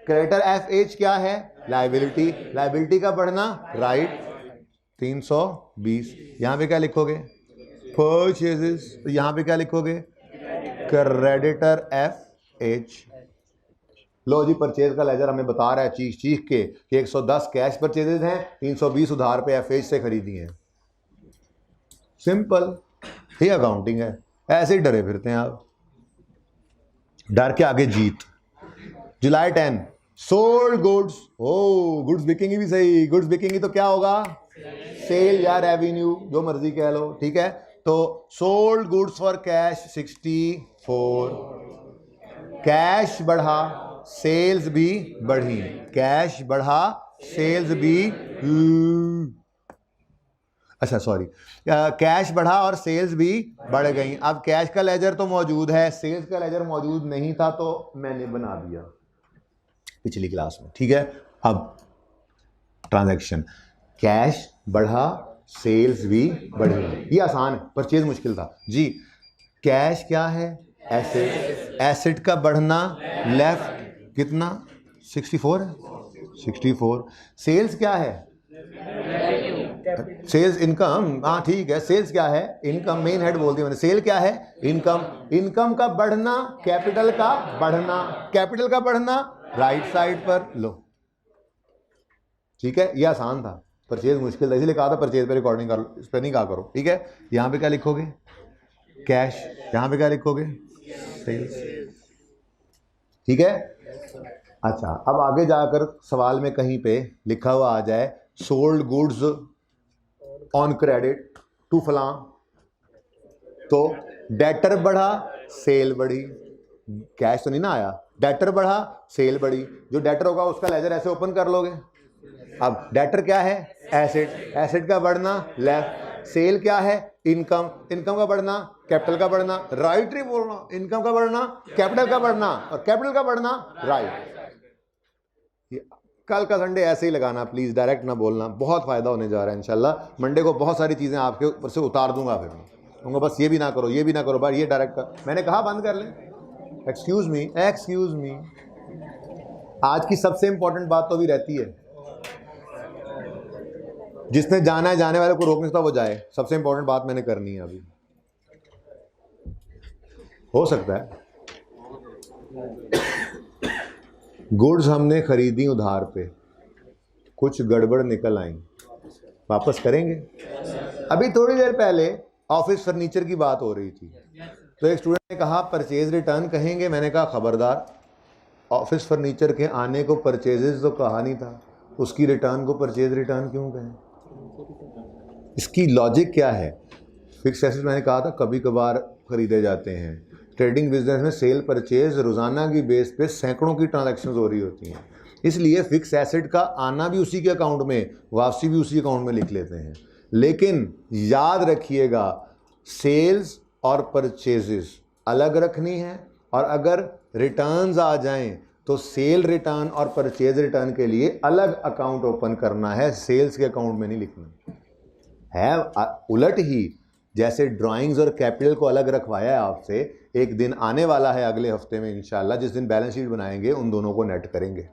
क्रेडिटर एफ एच क्या है, लायबिलिटी, लायबिलिटी का बढ़ना राइट 320। यहाँ पे क्या लिखोगे, परचेजेस, यहाँ पे क्या लिखोगे, क्रेडिटर एफ एच। लो जी, परचेज का लेजर हमें बता रहा है चीख चीख के कि 110 कैश परचेजेज हैं, 320 उधार पे एफएच से खरीदी हैं। सिंपल, ये अकाउंटिंग है, ऐसे ही डरे फिरते हैं आप, डर के आगे जीत। जुलाई 10 सोल्ड गुड्स, ओ गुड्स बिकेंगी भी सही, गुड्स बिकेंगी तो क्या होगा, सेल या रेवेन्यू, जो मर्जी कह लो, ठीक है। तो sold goods for cash 64, cash बढ़ा, सेल्स भी बढ़ी, कैश बढ़ा, सेल्स भी, अच्छा सॉरी, कैश बढ़ा और सेल्स भी बढ़ गई। अब कैश का लेजर तो मौजूद है, सेल्स का लेजर मौजूद नहीं था तो मैंने बना दिया पिछली क्लास में, ठीक है। अब ट्रांजैक्शन, कैश बढ़ा, सेल्स भी बढ़ी, ये आसान है, परचेज मुश्किल था जी। कैश क्या है, एसेट, एसेट का बढ़ना लेफ्ट, कितना 64 है, 64। सेल्स क्या है, सेल्स इनकम, हाँ ठीक है, सेल्स क्या है, इनकम, मेन हेड बोलती है मैंने, सेल क्या है, इनकम, इनकम का बढ़ना, कैपिटल का बढ़ना, कैपिटल का बढ़ना राइट साइड पर लो, ठीक है। ये आसान था, परचेज मुश्किल था, इसलिए कहा था परचेज पे रिकॉर्डिंग कर लो, इस पर नहीं कहा करो, ठीक है। यहाँ पे क्या लिखोगे, कैश, यहाँ पे क्या लिखोगे, सेल्स, ठीक है। अच्छा, अब आगे जाकर सवाल में कहीं पे लिखा हुआ आ जाए sold goods on credit to फलां, तो डेटर बढ़ा, सेल बढ़ी, कैश तो नहीं ना आया, डेटर बढ़ा, सेल बढ़ी, जो डेटर होगा उसका लेजर ऐसे ओपन कर लोगे। अब डेटर क्या है, एसेट, एसेट का बढ़ना लेफ्ट, सेल क्या है, इनकम, इनकम का बढ़ना, कैपिटल का बढ़ना राइट, ही बोलना, इनकम का बढ़ना, कैपिटल का बढ़ना, और कैपिटल का बढ़ना राइट। कल का संडे ऐसे ही लगाना प्लीज, डायरेक्ट ना बोलना, बहुत फायदा होने जा रहा है इंशाल्लाह। मंडे को बहुत सारी चीजें आपके ऊपर से उतार दूंगा, फिर कहूँगा बस ये भी ना करो, ये भी ना करो, बार ये डायरेक्ट कर, मैंने कहा बंद कर लें। एक्सक्यूज मी, एक्सक्यूज मी, आज की सबसे इंपॉर्टेंट बात तो अभी रहती है, जिसने जाना है, जाने वाले को रोक नहीं सकता, वो जाए। सबसे इंपॉर्टेंट बात मैंने करनी है अभी, हो सकता है गुड्स हमने खरीदी उधार पे, कुछ गड़बड़ निकल आई, वापस करेंगे। अभी थोड़ी देर पहले ऑफिस फर्नीचर की बात हो रही थी, तो एक स्टूडेंट ने कहा परचेज रिटर्न कहेंगे, मैंने कहा खबरदार, ऑफिस फर्नीचर के आने को परचेजेस तो कहा नहीं था, उसकी रिटर्न को परचेज रिटर्न क्यों कहें, इसकी लॉजिक क्या है। फिक्स एसेट मैंने कहा था कभी कभार खरीदे जाते हैं, ट्रेडिंग बिजनेस में सेल परचेज रोजाना की बेस पे सैकड़ों की ट्रांजैक्शंस हो रही होती हैं, इसलिए फिक्स एसेट का आना भी उसी के अकाउंट में, वापसी भी उसी अकाउंट में लिख लेते हैं। लेकिन याद रखिएगा, सेल्स और परचेजेस अलग रखनी है, और अगर रिटर्न्स आ जाएं तो सेल रिटर्न और परचेज रिटर्न के लिए अलग अकाउंट ओपन करना है, सेल्स के अकाउंट में नहीं लिखना है। उलट ही जैसे ड्राइंग्स और कैपिटल को अलग रखवाया है आपसे, एक दिन आने वाला है अगले हफ्ते में इंशाल्लाह, जिस दिन बैलेंस शीट बनाएंगे उन दोनों को नेट करेंगे।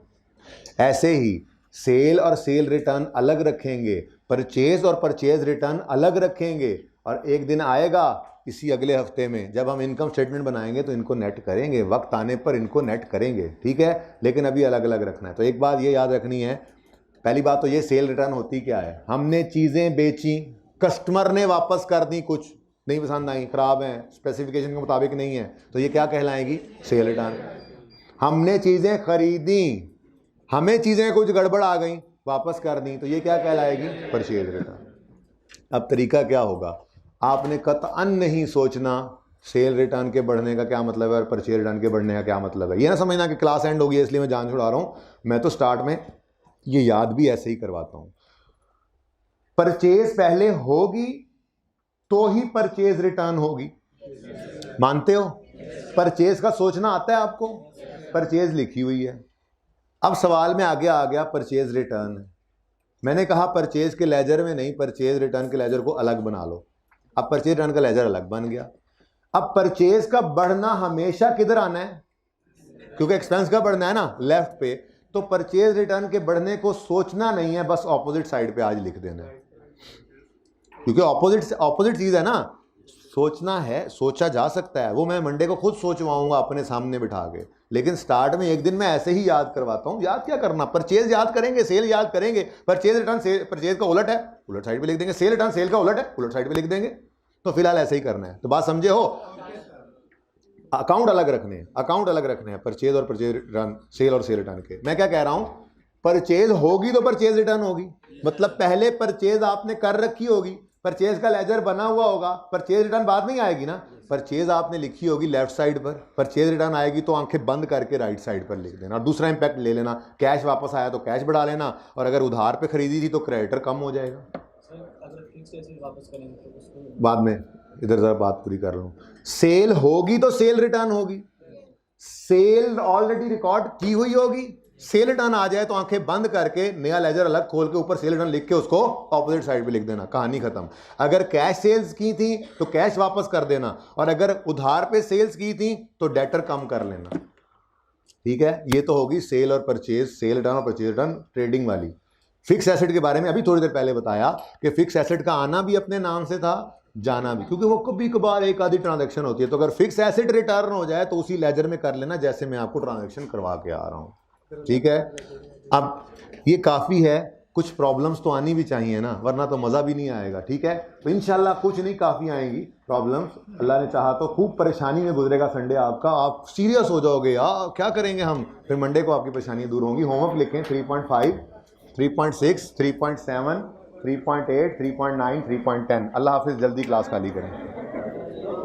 ऐसे ही सेल और सेल रिटर्न अलग रखेंगे, परचेज और परचेज रिटर्न अलग रखेंगे, और एक दिन आएगा इसी अगले हफ्ते में जब हम इनकम स्टेटमेंट बनाएंगे तो इनको नेट करेंगे, वक्त आने पर इनको नेट करेंगे, ठीक है, लेकिन अभी अलग अलग रखना है। तो एक बात ये याद रखनी है, पहली बात तो ये सेल रिटर्न होती क्या है, हमने चीज़ें बेची, कस्टमर ने वापस कर दी, कुछ नहीं पसंद आई, ख़राब हैं, स्पेसिफिकेशन के मुताबिक नहीं है, तो ये क्या कहलाएगी, सेल रिटर्न। हमने चीज़ें खरीदी, हमें चीज़ें कुछ गड़बड़ आ गई, वापस कर दी, तो ये क्या कहलाएगी, परचेज रिटर्न। अब तरीका क्या होगा, आपने कतअन नहीं सोचना सेल रिटर्न के बढ़ने का क्या मतलब है और परचेज रिटर्न के बढ़ने का क्या मतलब है। ये ना समझना कि क्लास एंड होगी इसलिए मैं जान छुड़ा रहा हूँ, मैं तो स्टार्ट में ये याद भी ऐसे ही करवाता हूँ। परचेज पहले होगी तो ही परचेज रिटर्न होगी, मानते हो? परचेज का सोचना आता है आपको, परचेज लिखी हुई है, अब सवाल में आगे आ गया परचेज रिटर्न है, मैंने कहा परचेज के लेजर में नहीं, परचेज रिटर्न के लेजर को अलग बना लो, अब परचेज रिटर्न का लेजर अलग बन गया। अब परचेज का बढ़ना हमेशा किधर आना है, क्योंकि एक्सपेंस का बढ़ना है ना, लेफ्ट पे, तो परचेज रिटर्न के बढ़ने को सोचना नहीं है, बस ऑपोजिट साइड पे आज लिख देना है, क्योंकि ऑपोजिट चीज है ना, सोचना है, सोचा जा सकता है, वो मैं मंडे को खुद सोचवाऊंगा अपने सामने बिठा के, लेकिन स्टार्ट में एक दिन मैं ऐसे ही याद करवाता हूं। याद क्या करना, परचेज याद करेंगे, सेल याद करेंगे, परचेज रिटर्न परचेज का उलट है, उलट साइड पे लिख देंगे, सेल रिटर्न सेल का उलट है, उलट साइड पे लिख देंगे, तो फिलहाल ऐसे ही करना है। तो बात समझे हो, अकाउंट अलग रखने हैं, अकाउंट अलग रखने हैं, परचेज और परचेज रिटर्न, सेल और सेल रिटर्न के। मैं क्या कह रहा हूं, परचेज होगी तो परचेज रिटर्न होगी, मतलब पहले परचेज आपने कर रखी होगी, परचेज का लेजर बना हुआ होगा, परचेज रिटर्न बाद में आएगी ना, परचेज आपने लिखी होगी लेफ्ट साइड पर, परचेज रिटर्न आएगी तो आंखें बंद करके राइट साइड पर लिख देना। और दूसरा इंपैक्ट ले लेना, कैश वापस आया तो कैश बढ़ा लेना, और अगर उधार पे खरीदी थी तो क्रेडिटर कम हो जाएगा। बाद में इधर जरा बात पूरी कर लूं, सेल होगी तो सेल रिटर्न होगी, सेल ऑलरेडी रिकॉर्ड की हुई होगी, सेल रिटर्न आ जाए तो आंखें बंद करके नया लेजर अलग खोल के ऊपर सेल रिटर्न लिख के उसको ऑपोजिट साइड पे लिख देना, कहानी खत्म। अगर कैश सेल्स की थी तो कैश वापस कर देना, और अगर उधार पे सेल्स की थी तो डेटर कम कर लेना, ठीक है। ये तो होगी सेल और परचेज, सेल रिटर्न और परचेज रिटर्न ट्रेडिंग वाली। फिक्स एसेट के बारे में अभी थोड़ी देर पहले बताया कि फिक्स एसेट का आना भी अपने नाम से था, जाना भी, क्योंकि वो कभी कभार एक आधी ट्रांजैक्शन होती है, तो अगर फिक्स एसेट रिटर्न हो जाए तो उसी लेजर में कर लेना जैसे मैं आपको ट्रांजैक्शन करवा के आ रहा हूं, ठीक है। अब ये काफ़ी है, कुछ प्रॉब्लम्स तो आनी भी चाहिए ना, वरना तो मज़ा भी नहीं आएगा, ठीक है। तो इंशाल्लाह कुछ नहीं, काफ़ी आएंगी प्रॉब्लम्स, अल्लाह ने चाहा तो खूब परेशानी में गुजरेगा संडे आपका, आप सीरियस हो जाओगे, यार क्या करेंगे हम, फिर मंडे को आपकी परेशानियाँ दूर होंगी। होमवर्क लिखें 3.5, 3.6, 3.7, 3.8, 3.9, 3.10। अल्लाह हाफिज़, जल्दी क्लास खाली करें।